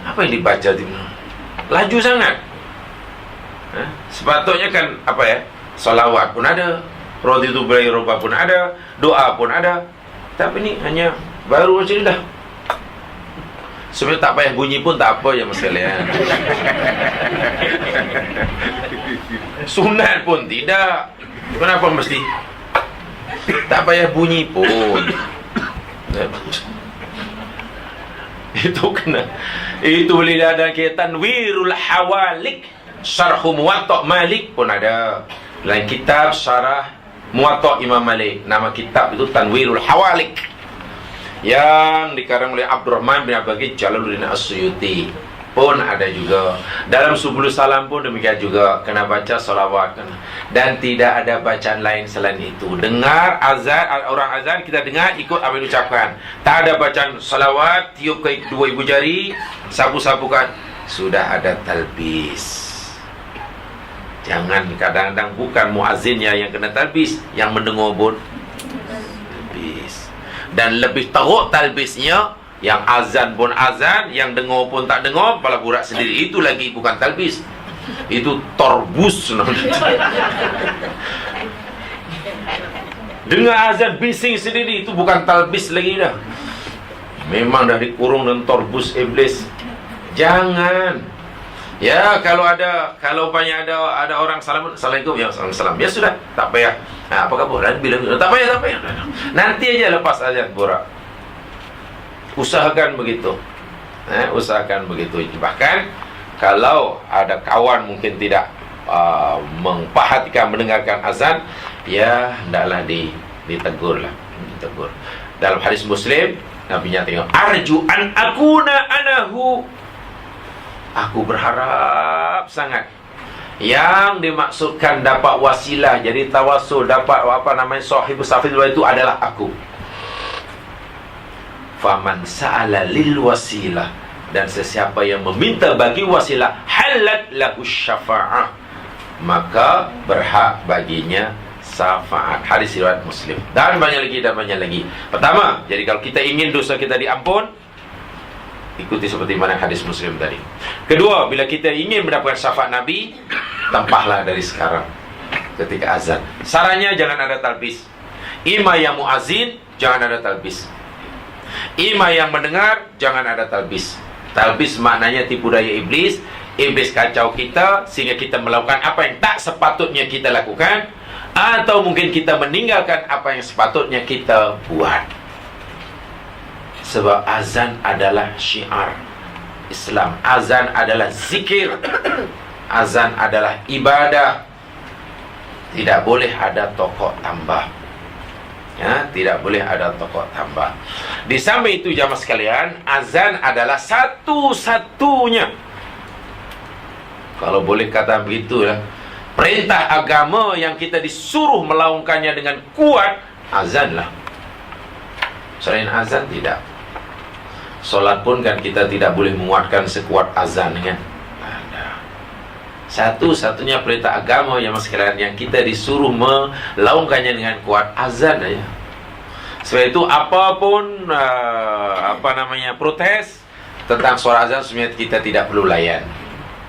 [SPEAKER 1] apa yang dibaca itu? Laju sangat. Sepatutnya kan apa ya? Salawat pun ada, raditu billahi robba pun ada, doa pun ada. Tapi ni hanya baru macam ni dah. Sebenarnya tak payah bunyi pun tak apa ya mas sekalian. Sunat pun tidak. Kenapa mesti tak payah bunyi pun? Itu kena. Itu boleh ada Tanwirul Hawalik, Syarhu Muwatta' Malik pun ada. Lain kitab syarah Muwatta' Imam Malik. Nama kitab itu Tanwirul Hawalik, yang dikarang oleh Abdurrahman bin Abdul Jalaluddin As-Suyuti pun ada juga. Dalam Subul Salam pun demikian juga, kena baca salawat. Dan tidak ada bacaan lain selain itu. Dengar azan, orang azan kita dengar, ikut apa yang diucapkan. Tak ada bacaan salawat, tiup ke 2 ibu jari, sapu-sapukan. Sudah ada talbis. Jangan kadang-kadang bukan muazzinnya yang kena talbis, yang mendengar pun talbis. Dan lebih teruk talbisnya, yang azan pun azan, yang dengar pun tak dengar, kepala burak sendiri. Itu lagi bukan talbis, itu torbus. Dengar azan bising sendiri, itu bukan talbis lagi dah. Memang dah dikurung dan torbus iblis. Jangan. Ya, kalau banyak ada orang Assalamualaikum, ya salam. Ya sudah, tak payah. Apa khabar? Bila tak payah. Nanti aja lepas azan burak. Usahakan begitu. Usahakan begitu. Bahkan kalau ada kawan mungkin tidak memperhatikan mendengarkan azan, ya hendaklah ditegurlah. Ditegur. Dalam hadis Muslim, Nabi-Nya tengok, arju an akuna anahu. Aku berharap sangat yang dimaksudkan dapat wasilah, jadi tawasul, dapat sahibus safil itu adalah aku. Faman sa'ala lil wasilah, dan sesiapa yang meminta bagi wasilah, halat lahu syafa'ah, maka berhak baginya syafaat. Hadis riwayat Muslim. Dan banyak lagi. Pertama, jadi kalau kita ingin dosa kita diampun, ikuti seperti mana hadis Muslim tadi. Kedua, bila kita ingin mendapatkan syafaat Nabi, tempahlah dari sekarang ketika azan. Sarannya jangan ada talbis. Ima yang muazzin, jangan ada talbis. Ima yang mendengar, jangan ada talbis. Talbis maknanya tipu daya iblis. Iblis kacau kita sehingga kita melakukan apa yang tak sepatutnya kita lakukan, atau mungkin kita meninggalkan apa yang sepatutnya kita buat. Sebab azan adalah syiar Islam. Azan adalah zikir. Azan adalah ibadah. Tidak boleh ada tokok tambah. Ya, tidak boleh ada tokok tambah. Di samping itu jamaah sekalian, azan adalah satu-satunya, kalau boleh kata begitu lah, perintah agama yang kita disuruh melaungkannya dengan kuat, azan lah. Selain azan tidak. Solat pun kan kita tidak boleh menguatkan sekuat azan kan. Ada. Satu-satunya perintah agama yang sekalian yang kita disuruh melaungkannya dengan kuat, azan aja. Sebab itu apapun protes tentang suara azan sebenarnya kita tidak perlu layan.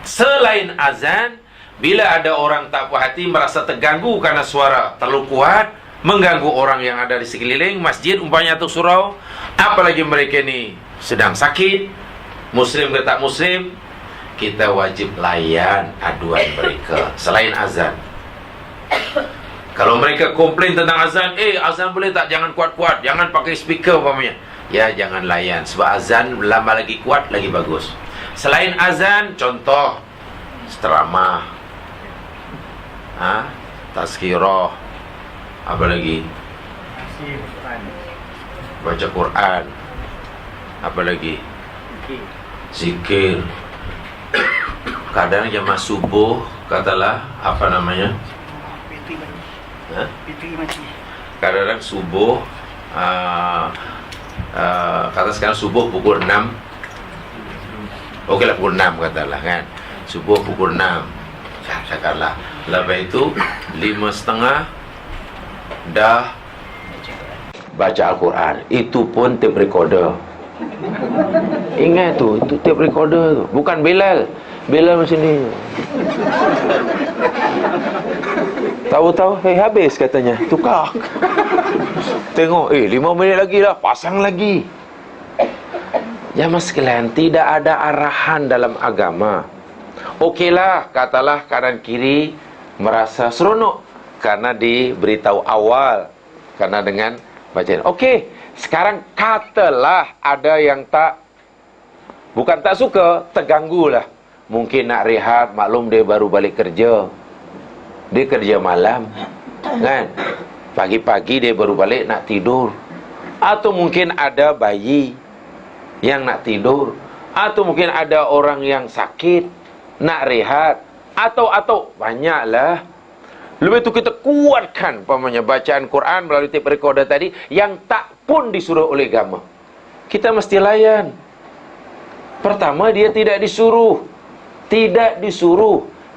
[SPEAKER 1] Selain azan, bila ada orang tak puas hati merasa terganggu karena suara terlalu kuat, mengganggu orang yang ada di sekeliling masjid umpamanya atau surau, apalagi mereka ini sedang sakit, muslim ke tak muslim, kita wajib layan aduan mereka selain azan. Kalau mereka komplain tentang azan, azan boleh tak jangan kuat-kuat, jangan pakai speaker umpamanya, ya jangan layan, sebab azan lama lagi kuat lagi bagus. Selain azan, contoh ceramah, tazkirah, apa lagi? Baca Quran. Apa lagi? Zikir. Kadang jamaah subuh, katalah apa namanya? Kadang subuh, kata sekarang subuh pukul 6. Oke lah pukul 6 katalah kan. Subuh pukul 6. Katakanlah. Lepas itu 5:30 dah baca Al-Quran. Itu pun tape recorder. Ingat tu, itu tape recorder tu. Bukan Bilal. Bilal macam ni. Tahu-tahu, habis katanya. Tukar. Tengok, 5 minit lagi dah. Pasang lagi. Jamaah sekalian, tidak ada arahan dalam agama. Okeylah, katalah kanan kiri merasa seronok karena diberitahu awal, karena dengan bacaan. Okey, sekarang katalah ada yang bukan tak suka, terganggu lah. Mungkin nak rehat, maklum dia baru balik kerja, dia kerja malam kan, pagi-pagi dia baru balik nak tidur. Atau mungkin ada bayi yang nak tidur, atau mungkin ada orang yang sakit nak rehat, atau banyaklah. Lebih itu kita kuatkan umpamanya bacaan Quran melalui tape recorder tadi yang tak pun disuruh oleh agama. Kita mesti layan. Pertama, dia tidak disuruh.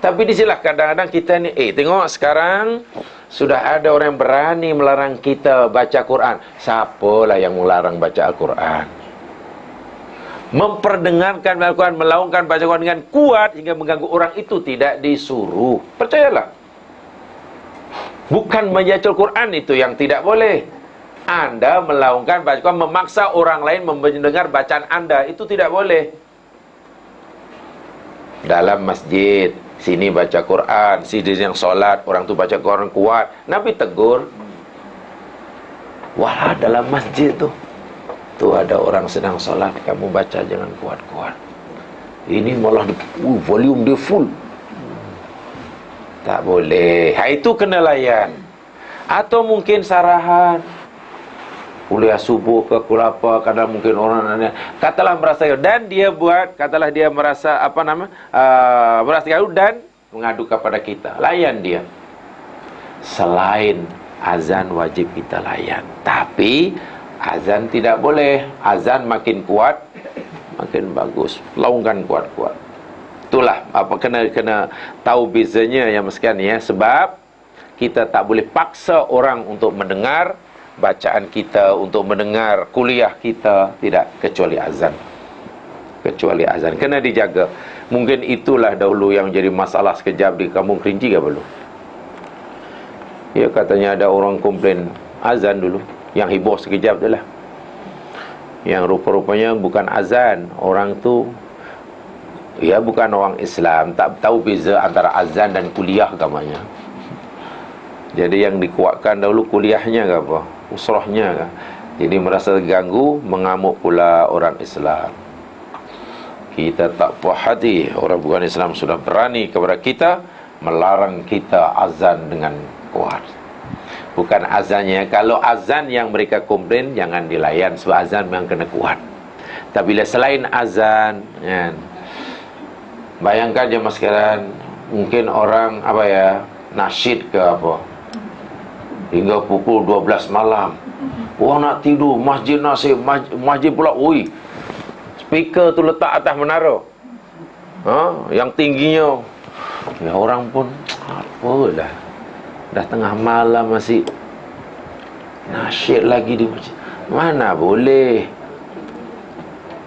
[SPEAKER 1] Tapi disilah kadang-kadang kita ni, tengok sekarang sudah ada orang yang berani melarang kita baca Quran. Siapalah yang melarang baca Al-Quran? Memperdengarkan Al-Quran, melaungkan baca Quran dengan kuat hingga mengganggu orang itu tidak disuruh. Percayalah. Bukan membaca Al-Quran itu yang tidak boleh. Anda melaungkan baca Quran, memaksa orang lain mendengar bacaan Anda, itu tidak boleh. Dalam masjid, sini baca Quran, sini yang solat, orang tu baca Quran kuat, Nabi tegur. Wah, dalam masjid tu ada orang sedang solat, kamu baca jangan kuat-kuat. Ini malah volume dia full. Tak boleh. Itu kena layan. Atau mungkin sarahan, kuliah subuh ke kulapa, kadang mungkin orang katalah merasa dan dia buat, katalah dia merasa merasa gaduh dan mengadu kepada kita. Layan dia. Selain azan wajib kita layan. Tapi azan tidak boleh. Azan makin kuat makin bagus. Laungkan kuat-kuat. Itulah kena tahu bezanya ya meskian ya, sebab kita tak boleh paksa orang untuk mendengar bacaan kita, untuk mendengar kuliah kita, tidak, kecuali azan. Kena dijaga. Mungkin itulah dahulu yang jadi masalah sekejap di Kampung Kerinci ke belum? Ya, katanya ada orang komplain azan dulu, yang heboh sekejap itulah. Yang rupa-rupanya bukan azan, orang tu bukan orang Islam, tak tahu beza antara azan dan kuliah agamanya. Jadi yang dikuatkan dahulu kuliahnya ke apa? Usrahnya ke? Jadi merasa terganggu, mengamuk pula orang Islam. Kita tak puas hati, orang bukan Islam sudah berani kepada kita melarang kita azan dengan kuat. Bukan azannya. Kalau azan yang mereka komplain, jangan dilayan, sebab azan memang kena kuat. Tapi bila selain azan, bayangkan jemaah sekalian, mungkin orang apa ya, nasyid ke apa, hingga pukul 12 malam. Orang nak tidur, masjid nasib, masjid pula, oi, speaker tu letak atas menara, yang tingginya. Ya orang pun, apalah, dah tengah malam masih nasyid lagi di masjid. Mana boleh.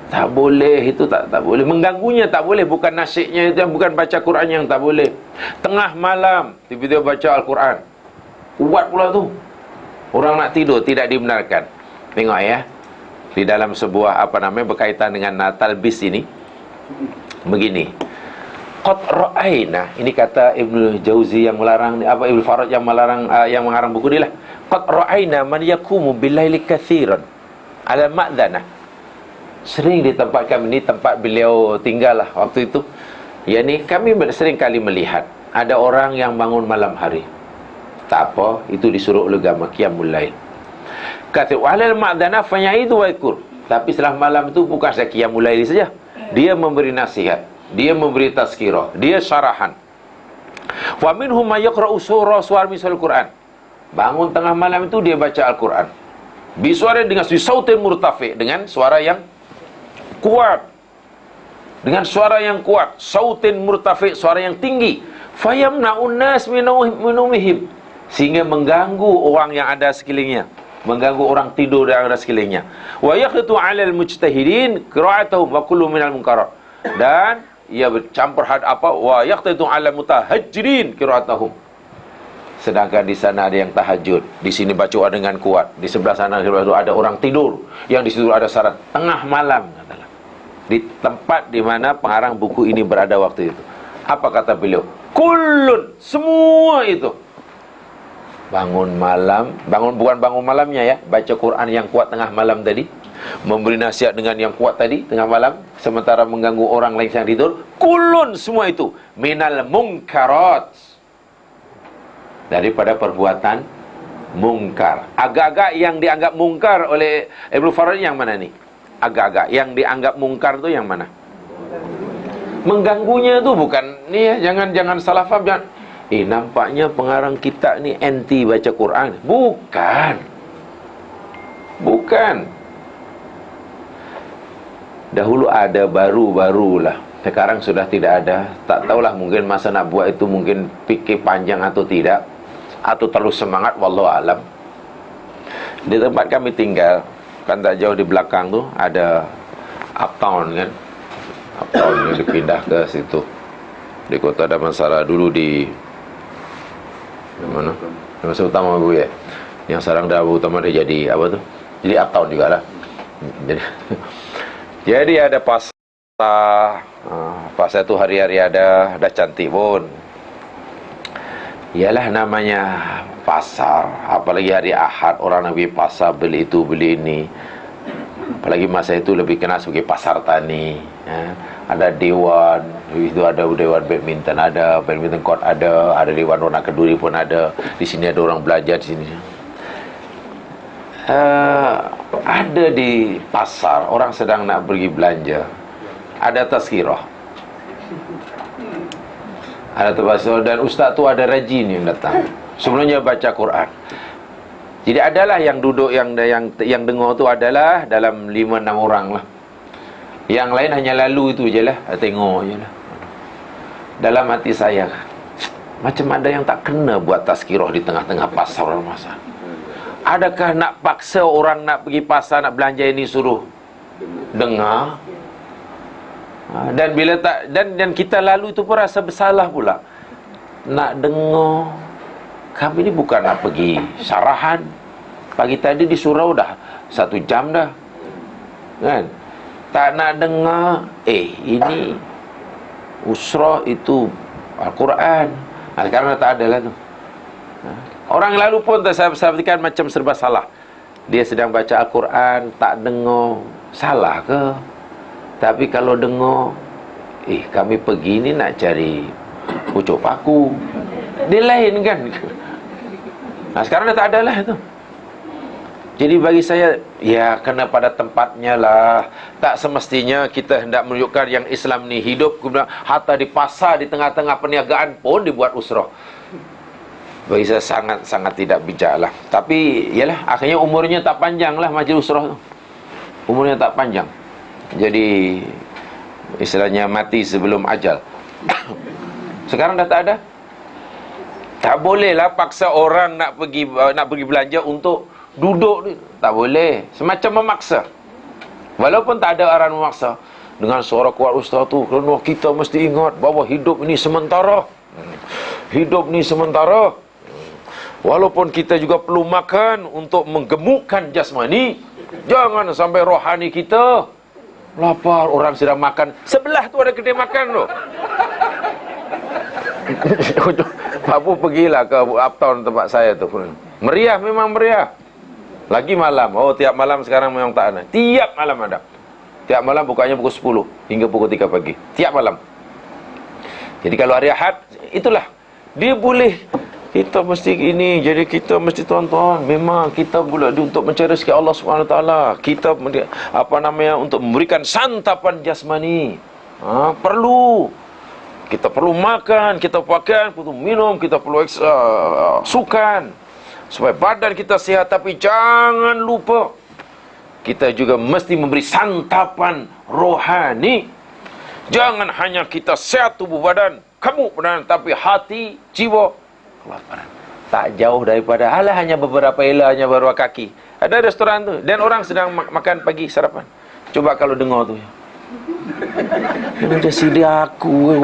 [SPEAKER 1] Tak boleh, itu tak boleh. Mengganggunya tak boleh, bukan nasyidnya itu, bukan baca Quran yang tak boleh. Tengah malam tiba-tiba baca Al-Quran, kuat pula tu. Orang nak tidur tidak dibenarkan. Tengok ya, di dalam sebuah berkaitan dengan talbis ini begini. Qad ra'ayna, ini kata Ibnu Jauzi yang melarang, Ibnu Faraj yang melarang, yang mengarang buku ni lah. Qad ra'ayna man yakumu billaili katsiran ala ma'dhanah. Sering di tempat kami ni, tempat beliau tinggal lah waktu itu, yakni kami sering kali melihat ada orang yang bangun malam hari. Tak apa, itu disuruh ulama qiyamul lail. Kata walal ma'dana faya'idu wa yakur. Tapi setelah malam itu bukan saja qiyamul lail saja, dia memberi nasihat, dia memberi tazkirah, dia syarahan. Wa minhum may yaqra'u surah misal Quran. Bangun tengah malam itu dia baca Al-Quran. Bisuara dengan sautin murtafi, dengan suara yang kuat, dengan suara yang kuat, sautin murtafi, suara yang tinggi. Fayamna'un nas minumihim, sehingga mengganggu orang yang ada sekelilingnya, mengganggu orang tidur yang ada sekelilingnya. Wa yakhtu 'alal mujtahidin qira'atuhum wa kullu minal munkarat, dan ia bercampur wa yakhtu 'alal mutahajjirin qira'atuhum. Sedangkan di sana ada yang tahajud, di sini baca dengan kuat, di sebelah sana ada orang tidur, yang di situ ada syarat tengah malam, katalah. Di tempat di mana pengarang buku ini berada waktu itu. Apa kata beliau? Kullun, semua itu. Bangun malam, bukan bangun malamnya ya, baca Quran yang kuat tengah malam tadi, memberi nasihat dengan yang kuat tadi tengah malam, sementara mengganggu orang lain yang tidur. Kullun, semua itu minal munkarat, daripada perbuatan mungkar. Agak-agak yang dianggap mungkar oleh Ibnu Faraj yang mana nih? Agak-agak yang dianggap mungkar tu yang mana? Mengganggunya tu bukan ni ya, jangan salah faham, jangan. Nampaknya pengarang kitab ni anti baca Quran. Bukan. Bukan. Dahulu ada, baru-barulah. Sekarang sudah tidak ada. Tak tahulah, mungkin masa nak buat itu mungkin fikir panjang atau tidak, atau terlalu semangat, wallahu alam. Di tempat kami tinggal, kan tak jauh di belakang tu ada uptown kan. Uptown yang dipindah ke situ, di Kota Damansara. Dulu di mana? Masa utama bu ya. Yang sekarang dah utama dia jadi apa tu? Jadi uptown jugalah. Jadi ada pasar. Pasar tu hari-hari ada, dah cantik pun. Ialah namanya pasar. Apalagi hari Ahad, orang nak pergi pasar, beli itu, beli ini. Apalagi masa itu lebih kenal sebagai pasar tani. Ada dewan, itu ada dewan badminton, ada badminton court, ada dewan warna keduri pun ada. Di sini ada orang belajar di sini. Ada di pasar, orang sedang nak pergi belanja, ada tazkirah, ada tazkirah, dan ustaz tu ada rajin yang datang. Sebelumnya baca Quran. Jadi adalah yang duduk, yang dengar tu adalah dalam 5-6 orang lah. Yang lain hanya lalu itu je lah, tengok je lah. Dalam hati saya, macam ada yang tak kena buat tazkirah di tengah-tengah pasar orang pasar. Adakah nak paksa orang nak pergi pasar, nak belanja ini suruh dengar? Dan bila tak, dan kita lalu itu pun rasa bersalah pula. Nak dengar. Kami ni bukan nak pergi syarahan. Pagi tadi di surau dah 1 jam dah, kan? Tak nak dengar. Ini usrah itu Al-Quran. Sekarang dah tak ada lah tu. Orang lalu pun saya perhatikan macam serba salah. Dia sedang baca Al-Quran, tak dengar. Salah ke? Tapi kalau dengar, kami pergi ni nak cari pucuk paku, dia lain kan. Sekarang dah tak ada lah tu. Jadi bagi saya, ya kena pada tempatnya lah. Tak semestinya kita hendak menunjukkan yang Islam ni hidup, kemudian hatta di pasar, di tengah-tengah perniagaan pun dibuat usrah. Bagi saya sangat-sangat tidak bijak lah. Tapi, yalah, akhirnya umurnya tak panjang lah majlis usrah tu. Umurnya tak panjang. Jadi, istilahnya mati sebelum ajal. Sekarang dah tak ada. Tak bolehlah paksa orang nak pergi belanja untuk duduk ni. Tak boleh. Semacam memaksa. Walaupun tak ada arahan memaksa. Dengan suara kuat ustaz tu, kerana kita mesti ingat bahawa hidup ni sementara. Hidup ni sementara. Walaupun kita juga perlu makan untuk menggemukkan jasmani, jangan sampai rohani kita lapar. Orang sedang makan, sebelah tu ada kedai makan tu. Abu pergilah ke uptown tempat saya tu. Meriah, memang meriah. Lagi malam. Oh, tiap malam sekarang memang tak ada. Tiap malam ada. Tiap malam bukanya pukul 10 hingga pukul 3 pagi. Tiap malam. Jadi kalau hari Ahad, itulah. Dia boleh, kita mesti ini, jadi kita mesti tonton. Memang kita boleh untuk mencari rezeki Allah SWT. Kita untuk memberikan santapan jasmani. Perlu. Kita perlu makan, kita perlu minum, kita perlu sukan supaya badan kita sihat. Tapi jangan lupa, kita juga mesti memberi santapan rohani. Jangan hanya kita sehat tubuh badan, kamu badan, tapi hati, jiwa kelaparan. Tak jauh daripada hanya beberapa ela, hanya beberapa kaki. Ada restoran tu, dan orang sedang makan pagi sarapan. Coba kalau dengar tu, macam sida aku.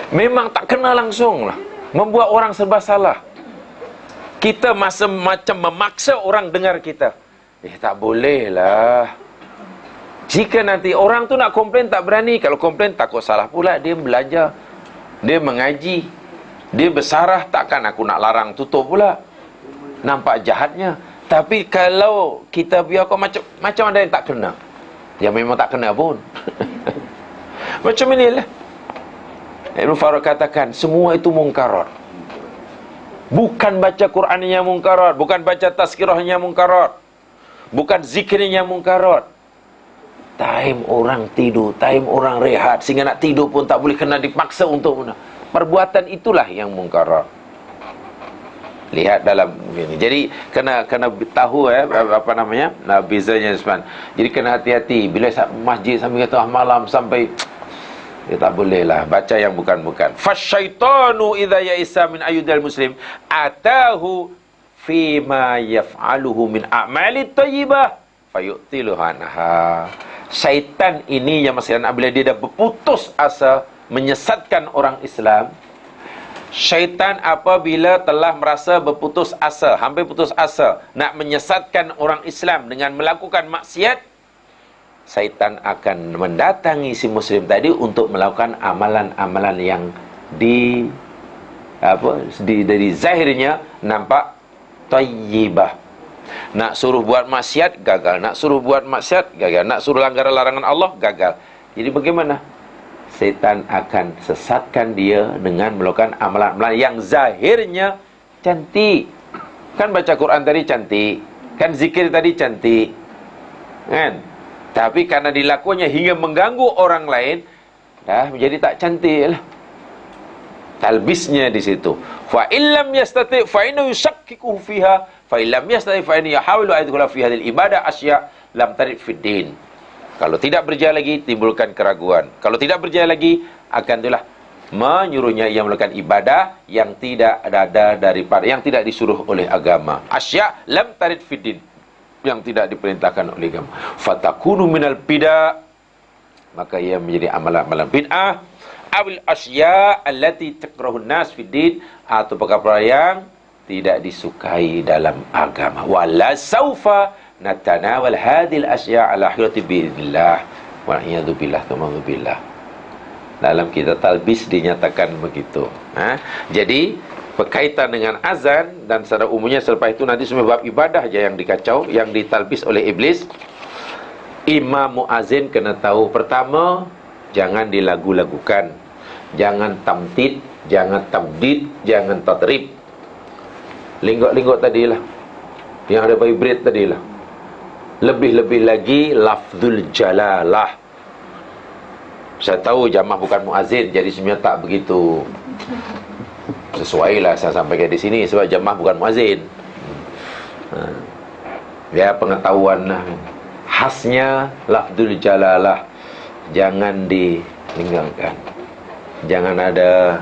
[SPEAKER 1] Memang tak kena langsung lah. Membuat orang serba salah. Kita macam memaksa orang dengar kita. Tak boleh lah. Jika nanti orang tu nak komplain tak berani. Kalau komplain takut salah pula. Dia belajar, dia mengaji, dia bersarah. Takkan aku nak larang tutup pula. Nampak jahatnya. Tapi kalau kita biarkan macam ada yang tak kena, yang memang tak kena pun. Macam inilah Ibn Farad katakan, semua itu mungkarat. Bukan baca Qurannya mungkarat, bukan baca tazkirahnya mungkarat, bukan zikirnya mungkarat. Time orang tidur, time orang rehat, sehingga nak tidur pun tak boleh, kena dipaksa untuk perbuatan itulah yang mungkarat. Lihat dalam ini. Jadi kena tahu bezanya sebenarnya. Jadi kena hati-hati bila masjid sampai tengah malam sampai, tak boleh lah baca yang bukan-bukan. Fasyaitanu idza ya'isa min ayyudil muslim atahu fima yaf'aluhu min a'mali thayyibah fayu'tiluhu anha. Syaitan ini yang masih bila dia dah berputus asa menyesatkan orang Islam. Syaitan apabila telah merasa berputus asa, hampir putus asa, nak menyesatkan orang Islam dengan melakukan maksiat, syaitan akan mendatangi si muslim tadi untuk melakukan amalan-amalan yang dari zahirnya nampak thayyibah. Nak suruh buat maksiat, gagal. Nak suruh buat maksiat, gagal. Nak suruh langgar larangan Allah, gagal. Jadi bagaimana? Setan akan sesatkan dia dengan melakukan amalan-amalan yang zahirnya cantik. Kan baca Quran tadi cantik, kan zikir tadi cantik, kan? Tapi karena dilakukannya hingga mengganggu orang lain, dah menjadi tak cantik lah. Talbisnya di situ. Fa illam yastati fa inna yushakkiku fiha, fa illam yastati fa inna yahawilu ayadkhula fi hadhil ibadah asya lam tarid fid din. Kalau tidak berjaya lagi, timbulkan keraguan. Kalau tidak berjaya lagi, akan itulah menyuruhnya ia melakukan ibadah yang tidak ada daripada, yang tidak disuruh oleh agama. Asya lam tarid fiddin, yang tidak diperintahkan oleh agama. Fatakunu minal bid'ah, maka ia menjadi amalan-amalan bid'ah. Awil asya allati takrahun nas fiddin, atau perkara yang tidak disukai dalam agama. Wala saufa natanawal hadil asya' ala akhirati bi'idillah wa iyadu billah tu'madu billah. Dalam kitab talbis dinyatakan begitu. Jadi berkaitan dengan azan dan secara umumnya selepas itu nanti semua bab ibadah je yang dikacau, yang ditalbis oleh iblis. Imam muazin kena tahu, pertama, jangan dilagu-lagukan, jangan tamtid, jangan tabdid, jangan tatrib. Linggok-linggok tadilah. yang ada vibrate tadi lah. Lebih-lebih lagi lafzul jalalah. Saya tahu jamaah bukan muazzin, jadi sebenarnya tak begitu sesuai lah saya sampaikan di sini, sebab jamaah bukan muazzin. Ya, pengetahuan lah. Khasnya lafzul jalalah jangan ditinggalkan. Jangan ada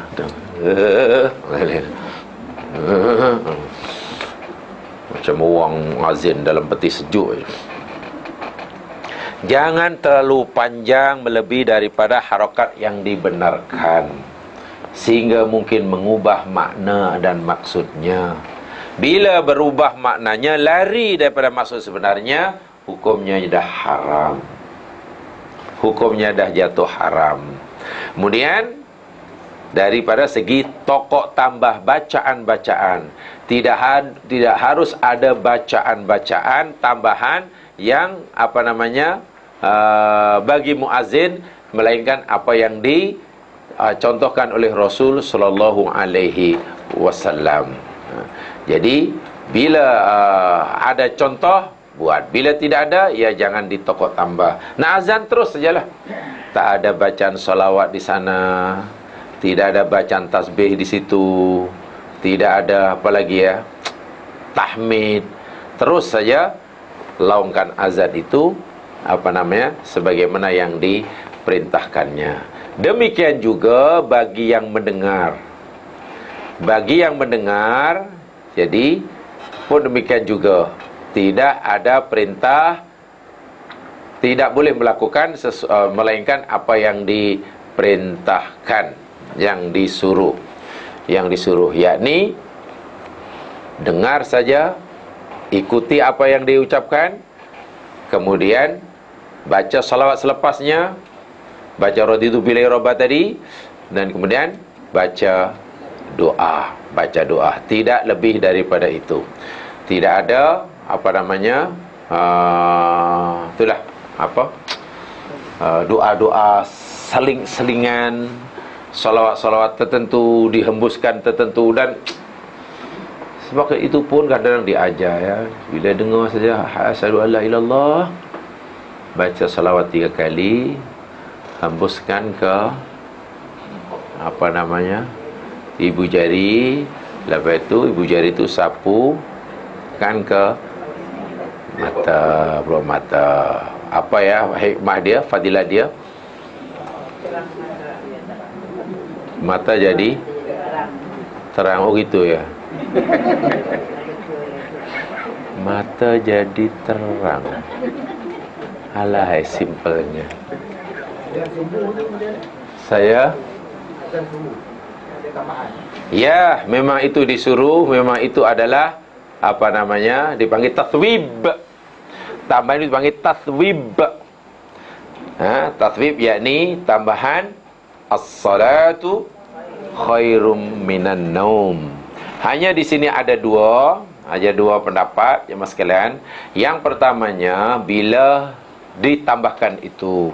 [SPEAKER 1] macam orang azin dalam peti sejuk. Jangan terlalu panjang melebihi daripada harakat yang dibenarkan, sehingga mungkin mengubah makna dan maksudnya. Bila berubah maknanya, lari daripada maksud sebenarnya, hukumnya dah haram. Hukumnya dah jatuh haram. Kemudian daripada segi tokok tambah bacaan-bacaan, tidak harus ada bacaan-bacaan tambahan yang bagi muazzin, melainkan apa yang dicontohkan oleh Rasul sallallahu alaihi wasallam. Jadi bila ada contoh, buat. Bila tidak ada, ya jangan ditokok tambah. Nah, azan terus sajalah. Tak ada bacaan salawat di sana, tidak ada bacaan tasbih di situ, tidak ada apa lagi ya, tahmid. Terus saja laungkan azan itu sebagaimana yang diperintahkannya. Demikian juga bagi yang mendengar. Bagi yang mendengar, jadi pun demikian juga, tidak ada perintah, tidak boleh melakukan melainkan apa yang diperintahkan, yang disuruh, yakni dengar saja, ikuti apa yang diucapkan, kemudian baca salawat selepasnya, baca raditu billahi robba tadi, dan kemudian baca doa. Tidak lebih daripada itu. Tidak ada doa-doa selingan, salawat-salawat tertentu dihembuskan tertentu. Dan sebab itu pun kadang-kadang diajar ya, bila dengar saja asyhadu alla ilallah, baca salawat 3 kali, hembuskan ke ibu jari. Lepas itu ibu jari itu sapu kan ke bawah mata. Apa ya hikmah dia, fadilah dia? Mata jadi terang. Oh gitu ya. Mata jadi terang. Alahai simpelnya. Saya ya, memang itu disuruh, memang itu adalah dipanggil tathwib. Tambahan itu dipanggil tathwib. Tathwib yakni tambahan as-salatu khairum minan naum. Hanya di sini ada dua pendapat ya mas sekalian. Yang pertamanya bila ditambahkan itu.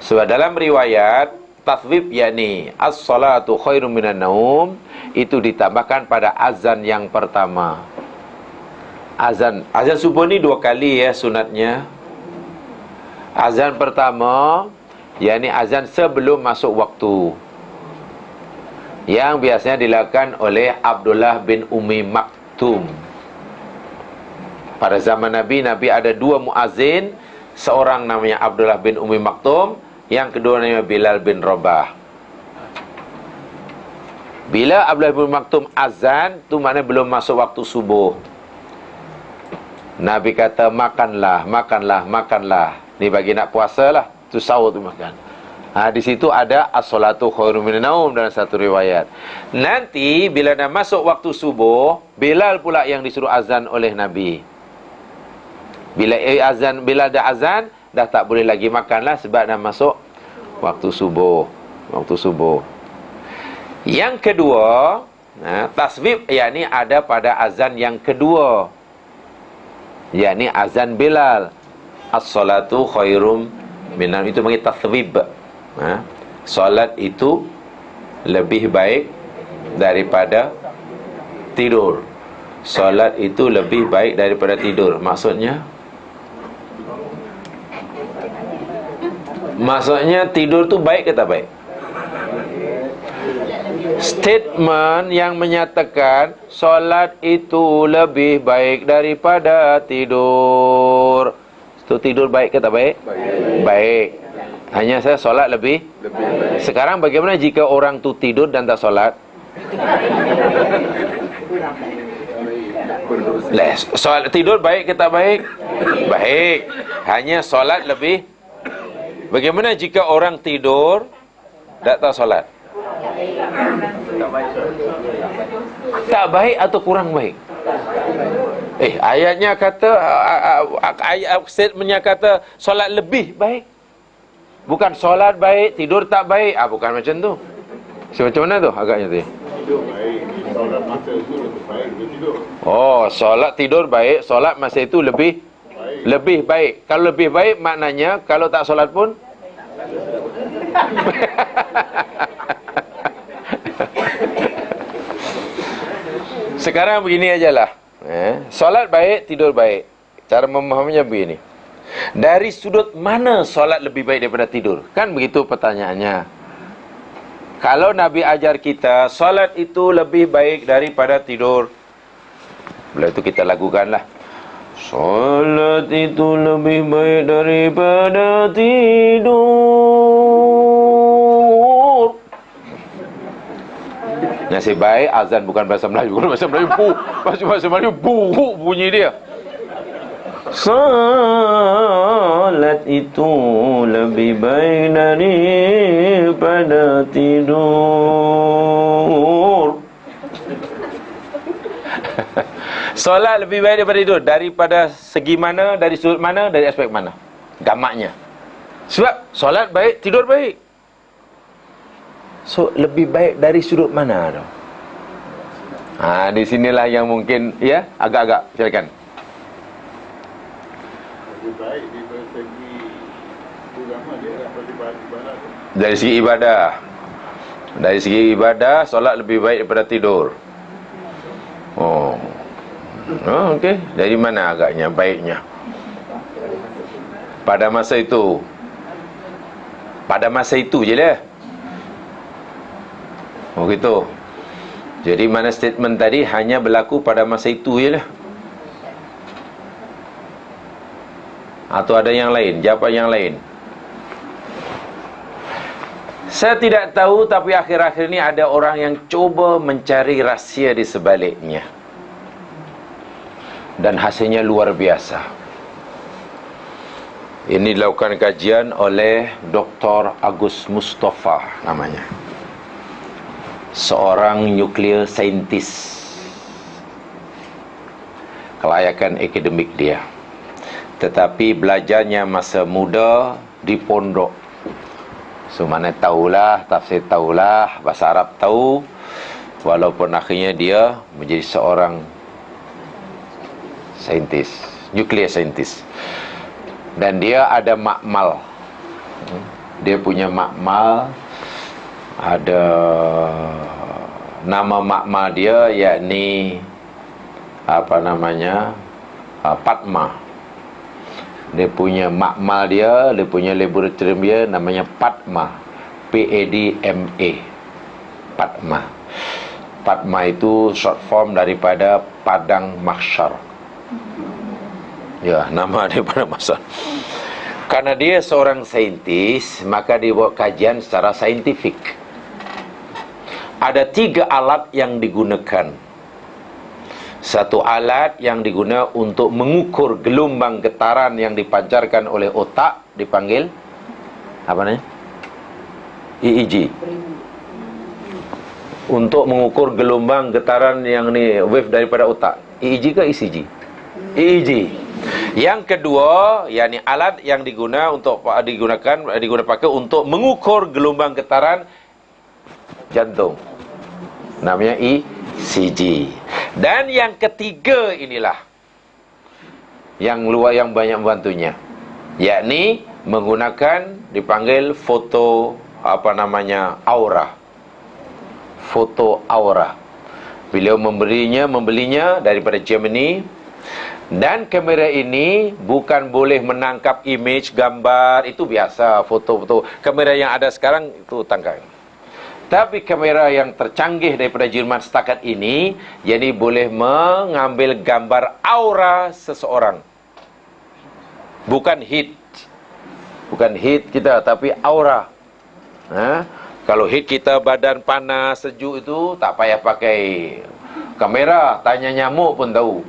[SPEAKER 1] Sebab dalam riwayat tathwib yakni as-salatu khairum minan naum itu ditambahkan pada azan yang pertama. Azan subuh ni 2 kali ya sunatnya. Azan pertama yakni azan sebelum masuk waktu, yang biasanya dilakukan oleh Abdullah bin Ummi Maktum. Pada zaman Nabi ada 2 muazzin, seorang namanya Abdullah bin Ummi Maktum, yang kedua namanya Bilal bin Rabah. Bila Abdullah bin Maktum azan, tu maknanya belum masuk waktu subuh. Nabi kata makanlah. Ni bagi nak puasa lah, tu sahur tu makan. Di situ ada as-salatu khairum minan naum dalam satu riwayat. Nanti bila dah masuk waktu subuh, Bilal pula yang disuruh azan oleh Nabi. Bila dah azan, dah tak boleh lagi makanlah sebab dah masuk waktu subuh. Yang kedua, taswib yakni ada pada azan yang kedua, yakni azan Bilal, as-salatu khairum minan, itu panggil taswib. Solat itu lebih baik daripada tidur. solat itu lebih baik daripada tidur. Maksudnya tidur tu baik ke tak baik? Statement yang menyatakan solat itu lebih baik daripada tidur, itu tidur baik ke tak baik? Baik. Hanya saya solat lebih baik. Sekarang bagaimana jika orang tu tidur dan tak solat? Solat tidur baik ke tak baik? Baik. Hanya solat lebih. Bagaimana jika orang tidur tak solat? Tak baik atau kurang baik? Ayatnya kata, ayat statementnya kata solat lebih baik. Bukan solat baik, tidur tak baik. Bukan macam tu. Macam mana tu agaknya tu?
[SPEAKER 2] Tidur baik, solat masa itu lebih baik daripada tidur.
[SPEAKER 1] Oh, solat tidur baik, solat masa itu lebih baik. Kalau lebih baik maknanya kalau tak solat pun sekarang begini ajalah. Solat baik, tidur baik. Cara memahaminya begini. Dari sudut mana solat lebih baik daripada tidur? Kan begitu pertanyaannya. Kalau Nabi ajar kita solat itu lebih baik daripada tidur, bila itu kita lakukanlah. Solat itu lebih baik daripada tidur. Nasib baik azan bukan bahasa Melayu. Kalau bahasa Melayu bahasa Melayu bunyi dia. Salat itu lebih baik daripada tidur. Solat lebih baik daripada tidur. Daripada segi mana, dari sudut mana, dari aspek mana? Gamaknya. Sebab solat baik, tidur baik. So, lebih baik dari sudut mana tu? Di sinilah yang mungkin agak-agak. Silakan.
[SPEAKER 2] Lebih baik daripada segi agama dia daripada ibadah tu.
[SPEAKER 1] Dari segi ibadah. Dari segi ibadah, solat lebih baik daripada tidur. Okey. Dari mana agaknya baiknya? Pada masa itu. Pada masa itu je lah. Gitu. Jadi mana statement tadi hanya berlaku pada masa itu je lah. Atau ada yang lain? Jawapan yang lain. Saya tidak tahu, tapi akhir-akhir ini ada orang yang cuba mencari rahsia di sebaliknya. Dan hasilnya luar biasa. Ini dilakukan kajian oleh Dr. Agus Mustafa namanya. Seorang nuclear scientist. Kelayakan akademik dia. Tetapi belajarnya masa muda di pondok. So mana tahulah, tafsir tahulah, bahasa Arab tahu. Walaupun akhirnya dia menjadi seorang saintis, nuclear scientist. Dan dia ada makmal. Dia punya makmal. Ada nama makmal dia, yakni Padma. Dia punya makmal dia punya laboratorium dia namanya Padma. Padma. Padma. Padma itu short form daripada Padang Mahsyar. Ya, nama dia Padang Mahsyar. Karena dia seorang saintis, maka dia buat kajian secara saintifik. Ada 3 alat yang digunakan. Satu alat yang digunakan untuk mengukur gelombang getaran yang dipancarkan oleh otak, dipanggil apa namanya? EEG. Untuk mengukur gelombang getaran yang ni wave daripada otak. EEG ke ECG? EEG. Yang kedua, yakni alat yang digunakan pakai untuk mengukur gelombang getaran jantung. Namanya ECG. Dan yang ketiga inilah yang banyak membantunya, yakni menggunakan dipanggil foto aura. Foto aura. Beliau membelinya daripada Germany. Dan kamera ini bukan boleh menangkap image, gambar, itu biasa, foto-foto. Kamera yang ada sekarang itu tangkap. Tapi kamera yang tercanggih daripada Jerman setakat ini, jadi boleh mengambil gambar aura seseorang. Bukan heat. Bukan heat kita, tapi aura. Kalau heat kita badan panas, sejuk itu, tak payah pakai kamera, tanya nyamuk pun tahu.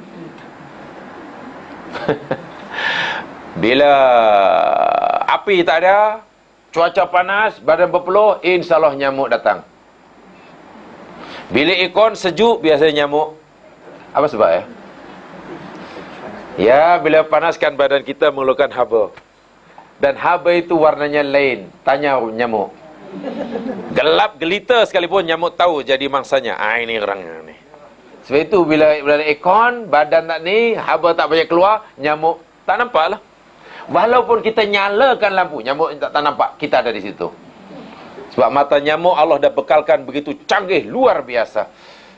[SPEAKER 1] Bila api tak ada, cuaca panas, badan berpeluh, insyaAllah nyamuk datang. Bila ikon sejuk, biasanya nyamuk. Apa sebab ya? Ya, bila panaskan badan kita mengeluarkan haba. Dan haba itu warnanya lain. Tanya nyamuk. Gelap gelita sekalipun nyamuk tahu jadi mangsanya. Ini orangnya ni. Sebab itu bila ikon, badan tak ni, haba tak banyak keluar, nyamuk tak nampak lah. Walaupun kita nyalakan lampu, nyamuk tak nampak kita ada di situ. Sebab mata nyamuk Allah dah bekalkan begitu canggih, luar biasa.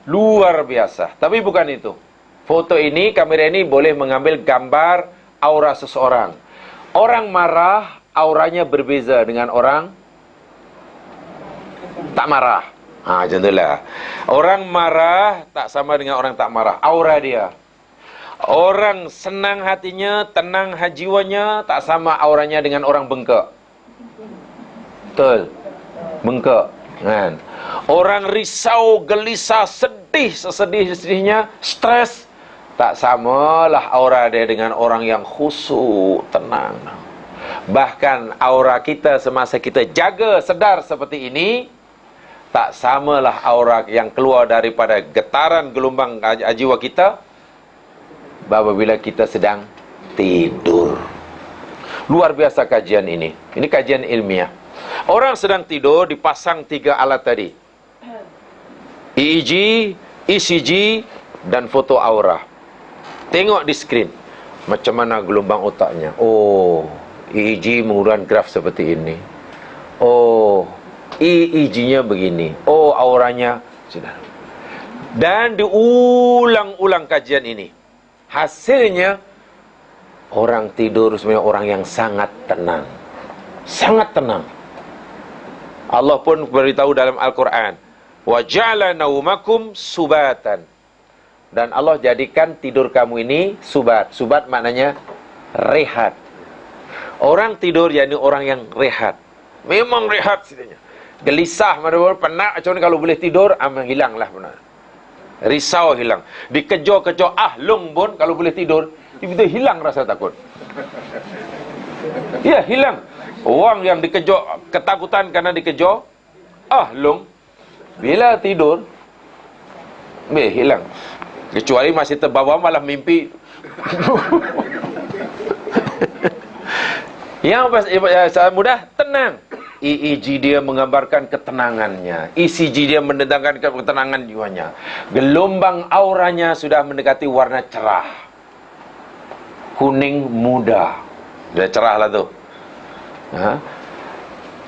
[SPEAKER 1] Luar biasa. Tapi bukan itu. Foto ini, kamera ini boleh mengambil gambar aura seseorang. Orang marah, auranya berbeza dengan orang tak marah. Macam itulah. Orang marah tak sama dengan orang tak marah. Aura dia. Orang senang hatinya, tenang jiwanya, tak sama auranya dengan orang bengkak. Betul. Bengkak. Kan? Orang risau, gelisah, sedih, sesedih-sedihnya, stres, tak samalah aura dia dengan orang yang khusyuk, tenang. Bahkan aura kita semasa kita jaga, sedar seperti ini, tak samalah aura yang keluar daripada getaran gelombang jiwa kita apabila kita sedang tidur. Luar biasa kajian ini. Ini kajian ilmiah. Orang sedang tidur, dipasang 3 alat tadi. EEG, ECG, dan foto aura. Tengok di skrin macam mana gelombang otaknya. Oh, EEG mengeluarkan graf seperti ini. Oh, EEG-nya begini. Oh, auranya sudah. Dan diulang-ulang kajian ini. Hasilnya orang tidur sebenarnya orang yang sangat tenang. Sangat tenang. Allah pun beritahu dalam Al-Quran, wa ja'ala naumakum subatan. Dan Allah jadikan tidur kamu ini subat. Subat maknanya rehat. Orang tidur yakni orang yang rehat. Memang rehat setidaknya. Gelisah, penat macam mana kalau boleh tidur, hilanglah benar. Risau hilang. Dikejar-kejar ahlung pun kalau boleh tidur, tiba-tiba hilang rasa takut. Ya, hilang. Orang yang dikejar ketakutan kerana dikejar ahlung, bila tidur hilang. Kecuali masih terbawa malah mimpi. Yang mudah tenang. EEG dia menggambarkan ketenangannya, ECG dia mendatangkan ketenangan jiwanya. Gelombang auranya sudah mendekati warna cerah, kuning muda. Sudah cerah lah tu.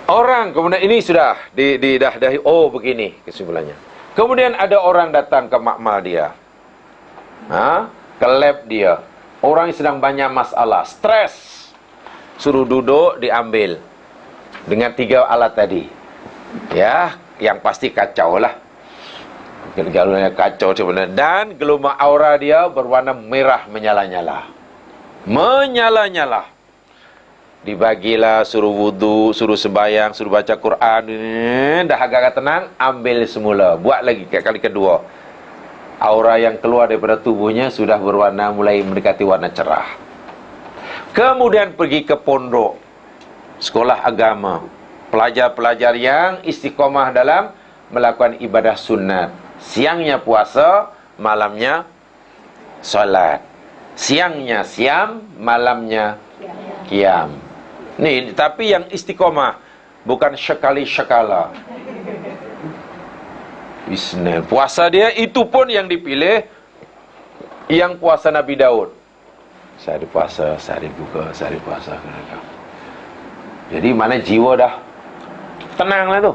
[SPEAKER 1] Orang kemudian ini sudah dah oh begini kesimpulannya. Kemudian ada orang datang ke makmal dia, ke lab dia. Orang yang sedang banyak masalah, stres, suruh duduk, diambil dengan 3 alat tadi. Ya, yang pasti kacau lah. Galaunya kacau sebenarnya. Dan gelombang aura dia berwarna merah menyala-nyala. Menyala-nyala. Dibagilah, suruh wudu, suruh sembahyang, suruh baca Quran. Dah agak tenang, ambil semula. Buat lagi kali kedua. Aura yang keluar daripada tubuhnya sudah berwarna, mulai mendekati warna cerah. Kemudian pergi ke pondok, sekolah agama. Pelajar-pelajar yang istiqomah dalam melakukan ibadah sunat. Siangnya puasa, malamnya solat. Siangnya siam, malamnya qiyam. Ni, tapi yang istiqomah, bukan sekali-sekala. Bismillah. Puasa dia itu pun yang dipilih, yang puasa Nabi Daud. Sehari puasa, sehari buka, sehari puasa. Jadi mana jiwa dah tenang lah tu.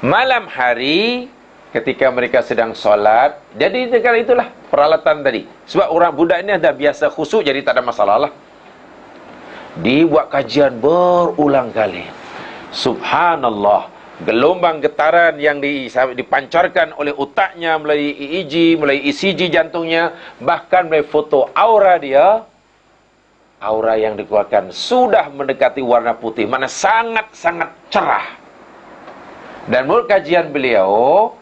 [SPEAKER 1] Malam hari ketika mereka sedang solat. Jadi dengan itulah peralatan tadi. Sebab orang budak ini dah biasa khusyuk, jadi tak ada masalah lah. Dibuat kajian berulang kali. Subhanallah, gelombang getaran yang dipancarkan oleh otaknya melalui EEG, melalui ECG jantungnya, bahkan melalui foto aura dia, aura yang dikeluarkan sudah mendekati warna putih, mana sangat-sangat cerah. Dan menurut kajian beliau,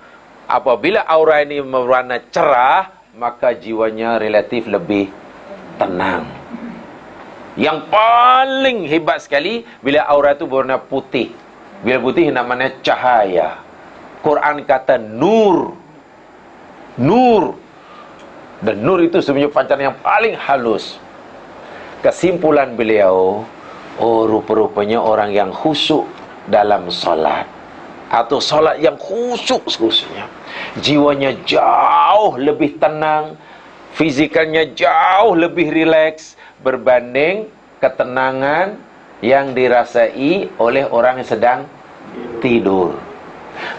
[SPEAKER 1] apabila aura ini berwarna cerah, maka jiwanya relatif lebih tenang. Yang paling hebat sekali bila aura itu berwarna putih. Bila putih namanya cahaya. Quran kata nur. Nur. Dan nur itu sebenarnya pancaran yang paling halus. Kesimpulan beliau, oh rupa-rupanya orang yang khusyuk dalam solat, atau solat yang khusyuk-khusyuknya, jiwanya jauh lebih tenang, fizikalnya jauh lebih rileks berbanding ketenangan yang dirasai oleh orang yang sedang tidur.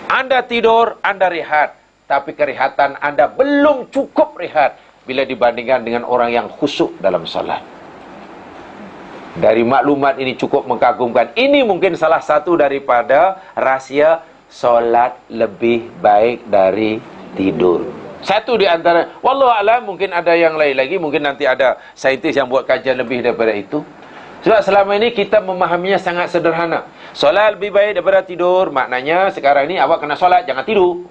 [SPEAKER 1] Anda tidur, Anda rehat, tapi kerehatan Anda belum cukup rehat bila dibandingkan dengan orang yang khusyuk dalam solat. Dari maklumat ini cukup mengagumkan. Ini mungkin salah satu daripada rahsia solat lebih baik dari tidur. Satu di antara, wallahu a'lam, mungkin ada yang lain lagi, mungkin nanti ada saintis yang buat kajian lebih daripada itu. Sebab selama ini kita memahaminya sangat sederhana. Solat lebih baik daripada tidur, maknanya sekarang ni awak kena solat, jangan tidur.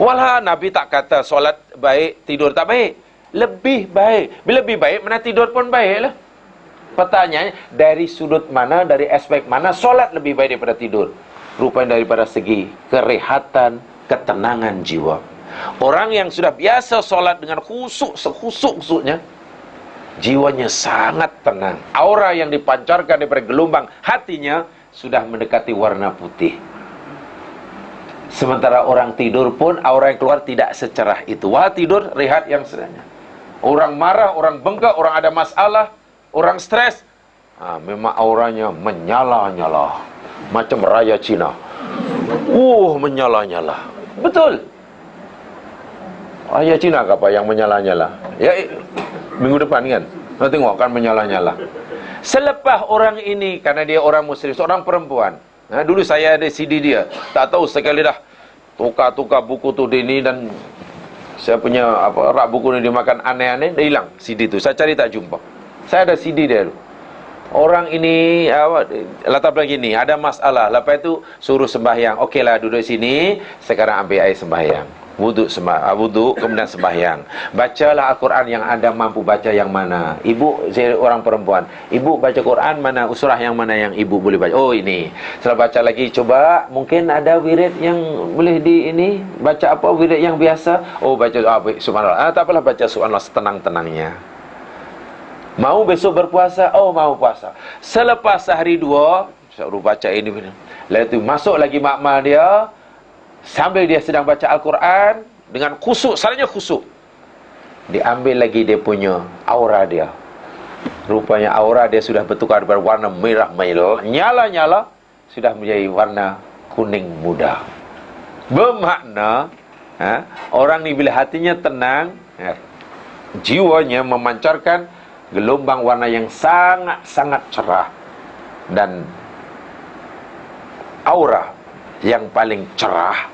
[SPEAKER 1] Walah, Nabi tak kata solat baik, tidur tak baik. Lebih baik. Bila lebih baik, mana tidur pun baik lah. Pertanyaannya, dari sudut mana, dari aspek mana solat lebih baik daripada tidur? Rupanya daripada segi kerehatan, ketenangan jiwa. Orang yang sudah biasa solat dengan khusyuk, sekhusyuk-khusyuknya, jiwanya sangat tenang. Aura yang dipancarkan daripada gelombang hatinya sudah mendekati warna putih. Sementara orang tidur pun aura yang keluar tidak secerah itu. Wah, tidur rehat yang sebenarnya. Orang marah, orang bengkak, orang ada masalah, orang stres, memang auranya menyala-nyala macam raya Cina. Menyala-nyala. Betul. Raya Cina ke apa yang menyala-nyala? Ya, minggu depan kan, kita tengok kan menyala-nyala. Selepas orang ini, karena dia orang muslim, seorang perempuan, dulu saya ada CD dia, tak tahu sekali dah tukar-tukar buku tu di ni, dan saya punya rak buku ni dimakan aneh-aneh, dah hilang CD tu. Saya cari tak jumpa. Saya ada CD dia dulu. Orang ini latar belakang gini, ada masalah, lepas itu suruh sembahyang. Okeylah, duduk sini, sekarang ambil air sembahyang. Wuduk, kemudian sembahyang. Bacalah Al-Quran yang anda mampu baca yang mana. Ibu, saya orang perempuan, ibu baca Quran mana, surah yang mana yang ibu boleh baca. Oh, ini. Setelah baca lagi, coba mungkin ada wirid yang boleh ini. Baca apa wirid yang biasa? Oh, baca subhanallah. Tak apalah, baca subhanallah setenang-tenangnya. Mau besok berpuasa? Oh, mau puasa. Selepas sehari dua, suruh baca ini. Lalu itu masuk lagi makmal dia, sambil dia sedang baca Al-Quran dengan khusyuk, salahnya khusyuk, diambil lagi dia punya aura dia. Rupanya aura dia sudah bertukar berwarna merah nyala-nyala, sudah menjadi warna kuning muda. Bermakna orang ni bila hatinya tenang, jiwanya memancarkan gelombang warna yang sangat-sangat cerah. Dan aura yang paling cerah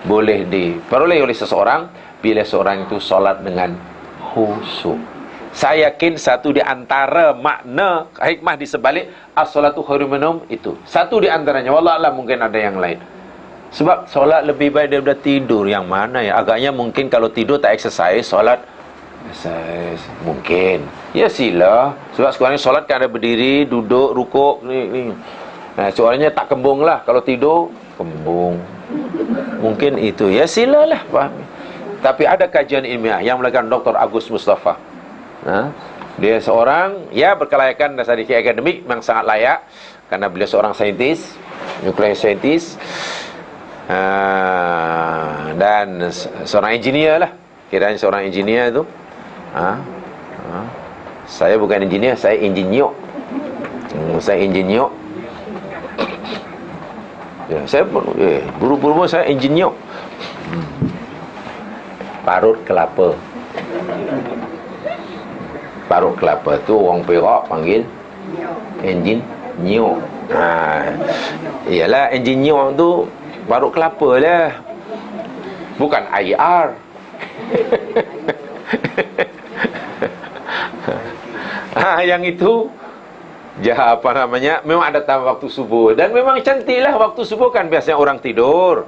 [SPEAKER 1] boleh diperoleh oleh seseorang bila seorang itu solat dengan khusyuk. Saya yakin satu di antara makna hikmah di sebalik as-salatu khairum minum itu. Satu di antaranya, wallah alam, mungkin ada yang lain. Sebab solat lebih baik daripada tidur. Yang mana ya? Agaknya mungkin kalau tidur tak exercise, solat exercise. Mungkin. Ya sila. Sebab sekarang ni solat kan ada berdiri, duduk, rukuk ni. Nah, soalnya tak kembung lah. Kalau tidur kembung. Mungkin itu. Ya silalah, fahami. Tapi ada kajian ilmiah yang melakukan Dr. Agus Mustafa. Dia seorang, ya berkelayakan dari segi akademik memang sangat layak, karena beliau seorang saintis, nuclear scientist, dan seorang engineer lah. Kiranya seorang engineer itu. Saya bukan engineer, saya insinyur. Saya insinyur. Ya, saya buru-buru saya insinyur. parut kelapa. Parut kelapa tu orang Perak panggil enjin nyok. Iyalah enjin nyok tu parut kelapa lah. Bukan IR. Yang itu apa namanya, memang ada tambah waktu subuh. Dan memang cantiklah waktu subuh kan biasanya orang tidur.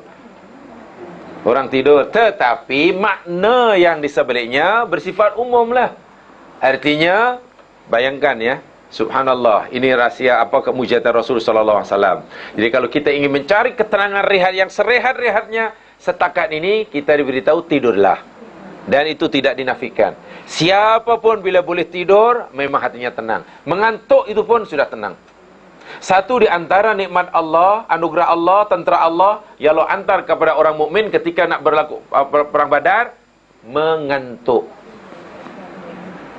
[SPEAKER 1] Orang tidur. Tetapi makna yang di sebaliknya bersifat umum lah. Artinya, bayangkan ya, subhanallah, ini rahsia apa kemujizatan Rasul sallallahu alaihi wasallam. Jadi kalau kita ingin mencari keterangan rehat yang serehat-rehatnya, setakat ini kita diberitahu tidurlah. Dan itu tidak dinafikan. Siapapun bila boleh tidur, memang hatinya tenang. Mengantuk itu pun sudah tenang. Satu di antara nikmat Allah, anugerah Allah, tentera Allah, yang Allah antar kepada orang mukmin ketika nak berlaku perang Badar, mengantuk.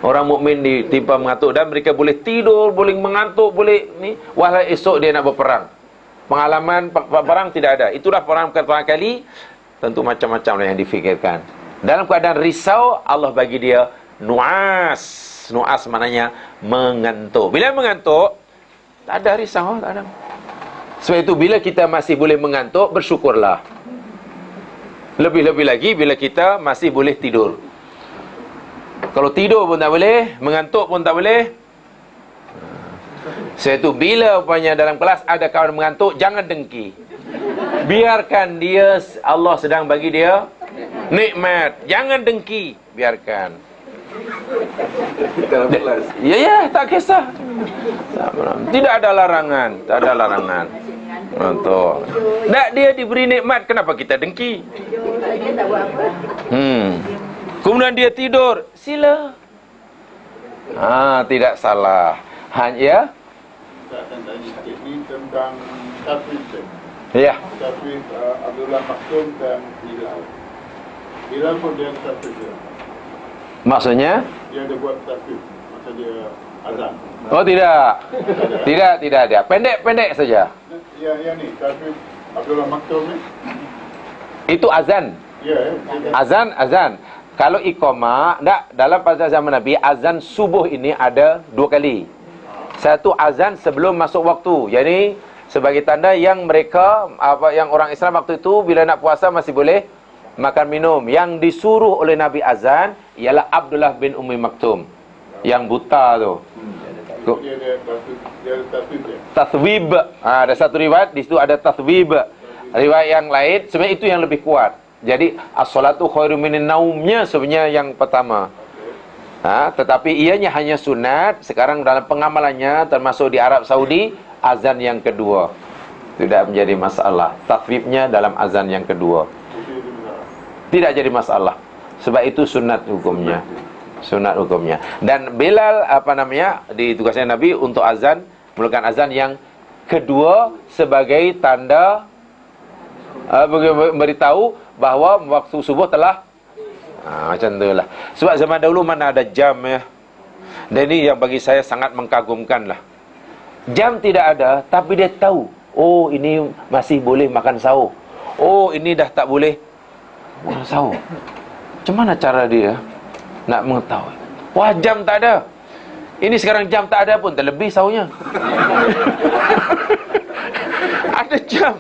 [SPEAKER 1] Orang mukmin ditimpa mengantuk dan mereka boleh tidur, boleh mengantuk, boleh ni, walau esok dia nak berperang. Pengalaman perang tidak ada. Itulah perang pertama kali, tentu macam-macam yang difikirkan. Dalam keadaan risau, Allah bagi dia nuas. Nuas maknanya mengantuk. Bila mengantuk, tak ada risau, tak ada. Sebab itu bila kita masih boleh mengantuk, bersyukurlah. Lebih-lebih lagi bila kita masih boleh tidur. Kalau tidur pun tak boleh, mengantuk pun tak boleh. Sebab itu bila upanya dalam kelas ada kawan mengantuk, jangan dengki. Biarkan dia, Allah sedang bagi dia nikmat. Jangan dengki, biarkan. Ya, tak kisah. Tidak ada larangan, tak ada larangan. Betul. Tak, dia diberi nikmat, kenapa kita dengki? Kemudian dia tidur, sila. Tidak salah. Hanya
[SPEAKER 2] Saya akan tanya sikit ni tentang Tafwid.
[SPEAKER 1] ya.
[SPEAKER 2] Tafwid Abdullah Maktum dan Hilal. Hilal pun dia Tafwid dia.
[SPEAKER 1] Maksudnya?
[SPEAKER 2] Dia ada buat Tafwid. Masa dia azan.
[SPEAKER 1] Oh tidak. Tidak ada. Pendek-pendek saja.
[SPEAKER 2] Yang ni Tafwid Abdullah Maktum ni.
[SPEAKER 1] Itu azan.
[SPEAKER 2] Ya,
[SPEAKER 1] Azan. Kalau iqamah, dalam pada zaman Nabi, azan subuh ini ada 2 kali. Satu azan sebelum masuk waktu. Jadi sebagai tanda yang mereka yang orang Islam waktu itu bila nak puasa masih boleh makan minum. Yang disuruh oleh Nabi azan ialah Abdullah bin Ummi Maktum yang buta tu.
[SPEAKER 2] dia ada Tafwid dia.
[SPEAKER 1] Tathwib. Ada satu riwayat di situ ada tathwib. Riwayat yang lain sebenarnya itu yang lebih kuat. Jadi as-salatu khairum minan naumnya sebenarnya yang pertama. Tetapi ianya hanya sunat. Sekarang dalam pengamalannya termasuk di Arab Saudi, azan yang kedua. Tidak menjadi masalah. Tathwibnya dalam azan yang kedua. Tidak jadi masalah. Sebab itu sunat hukumnya. Sunat hukumnya. Dan Bilal ditugaskan Nabi untuk azan, melakukan azan yang kedua sebagai tanda beritahu bahawa waktu subuh telah macam tu lah. Sebab zaman dahulu mana ada jam ya. Dan ini yang bagi saya sangat mengagumkan lah. Jam tidak ada, tapi dia tahu, oh ini masih boleh makan sahur, oh ini dah tak boleh sahur. Macam mana cara dia nak mengetahui? Wah, jam tak ada. Ini sekarang jam tak ada pun terlebih sahurnya. Ada jam.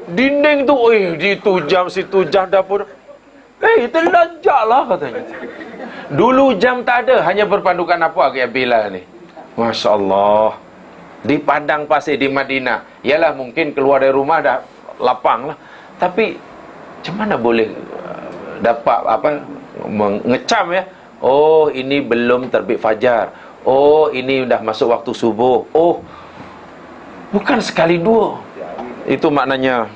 [SPEAKER 1] Dinding tu, itu jam, situ jam, dapur. Terlajaklah katanya. Dulu jam tak ada, hanya berpandukan apa kayak Bilal ni. Masya Allah. Di padang pasir di Madinah. Yalah mungkin keluar dari rumah dah lapang lah. Tapi macam mana boleh dapat mengecam ya? Oh, ini belum terbit fajar. Oh, ini dah masuk waktu subuh. Oh, bukan sekali dua. Itu maknanya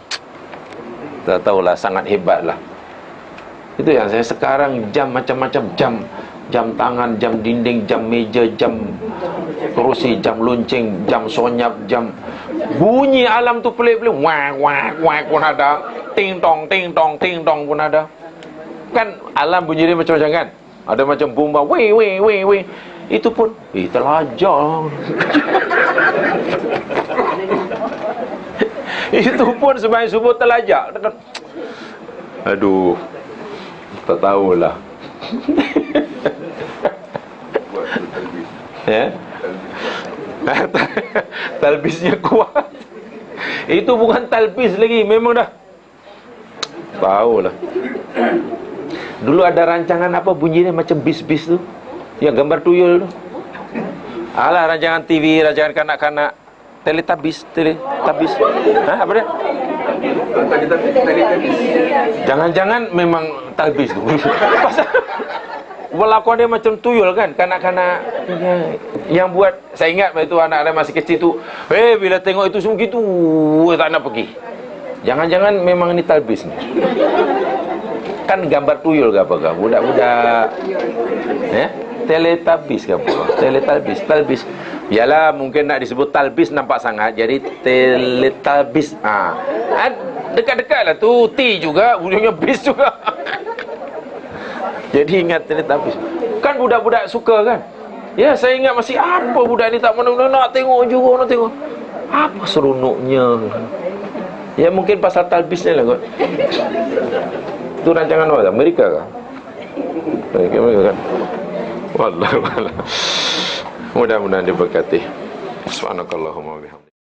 [SPEAKER 1] tak tahulah, sangat hebat lah. Itu yang saya sekarang jam macam-macam jam. Jam tangan, jam dinding, jam meja, jam kerusi, jam luncing, jam sonyap, jam bunyi alam tu pelik-pelik. Wah pun ada. Ting tong pun ada. Kan alam bunyi dia macam-macam kan. Ada macam bomba, weh. Itu pun terlajak. Itu pun sembahyang subuh terlajak. Aduh. Tak tahulah. Ya. Talbisnya kuat. Itu bukan talbis lagi, memang dah. Tahulah. Dulu ada rancangan apa bunyinya macam bis-bis tu, yang gambar tuyul tu. Alah, rancangan TV, rancangan kanak-kanak. Teletabis. Hah, apa dia? Jangan-jangan memang talbis tu. Pelakon dia macam tuyul kan, kanak-kanak yang buat. Saya ingat itu anak-anak masih kecil tu, bila tengok itu semua gitu, tak nak pergi. Jangan-jangan memang ni talbis ni. Kan gambar tuyul ke apa ke, budak-budak teletabis ke apa, talbis. Yalah, mungkin nak disebut talbis nampak sangat, jadi teletabis. Dekat-dekat lah tu, T juga, ujungnya bis juga. Jadi ingat teletabis. Kan budak-budak suka kan. Ya, saya ingat masih apa budak ni tak mana-mana nak tengok juga, nak tengok. Apa seronoknya. Ya, mungkin pasal talbisnya lah kot. Itu rancangan apa? Amerika kah? Amerika kan. Wallahu a'lam. Mudah-mudahan diberkati. Subhanakallahumma wa bihamdika.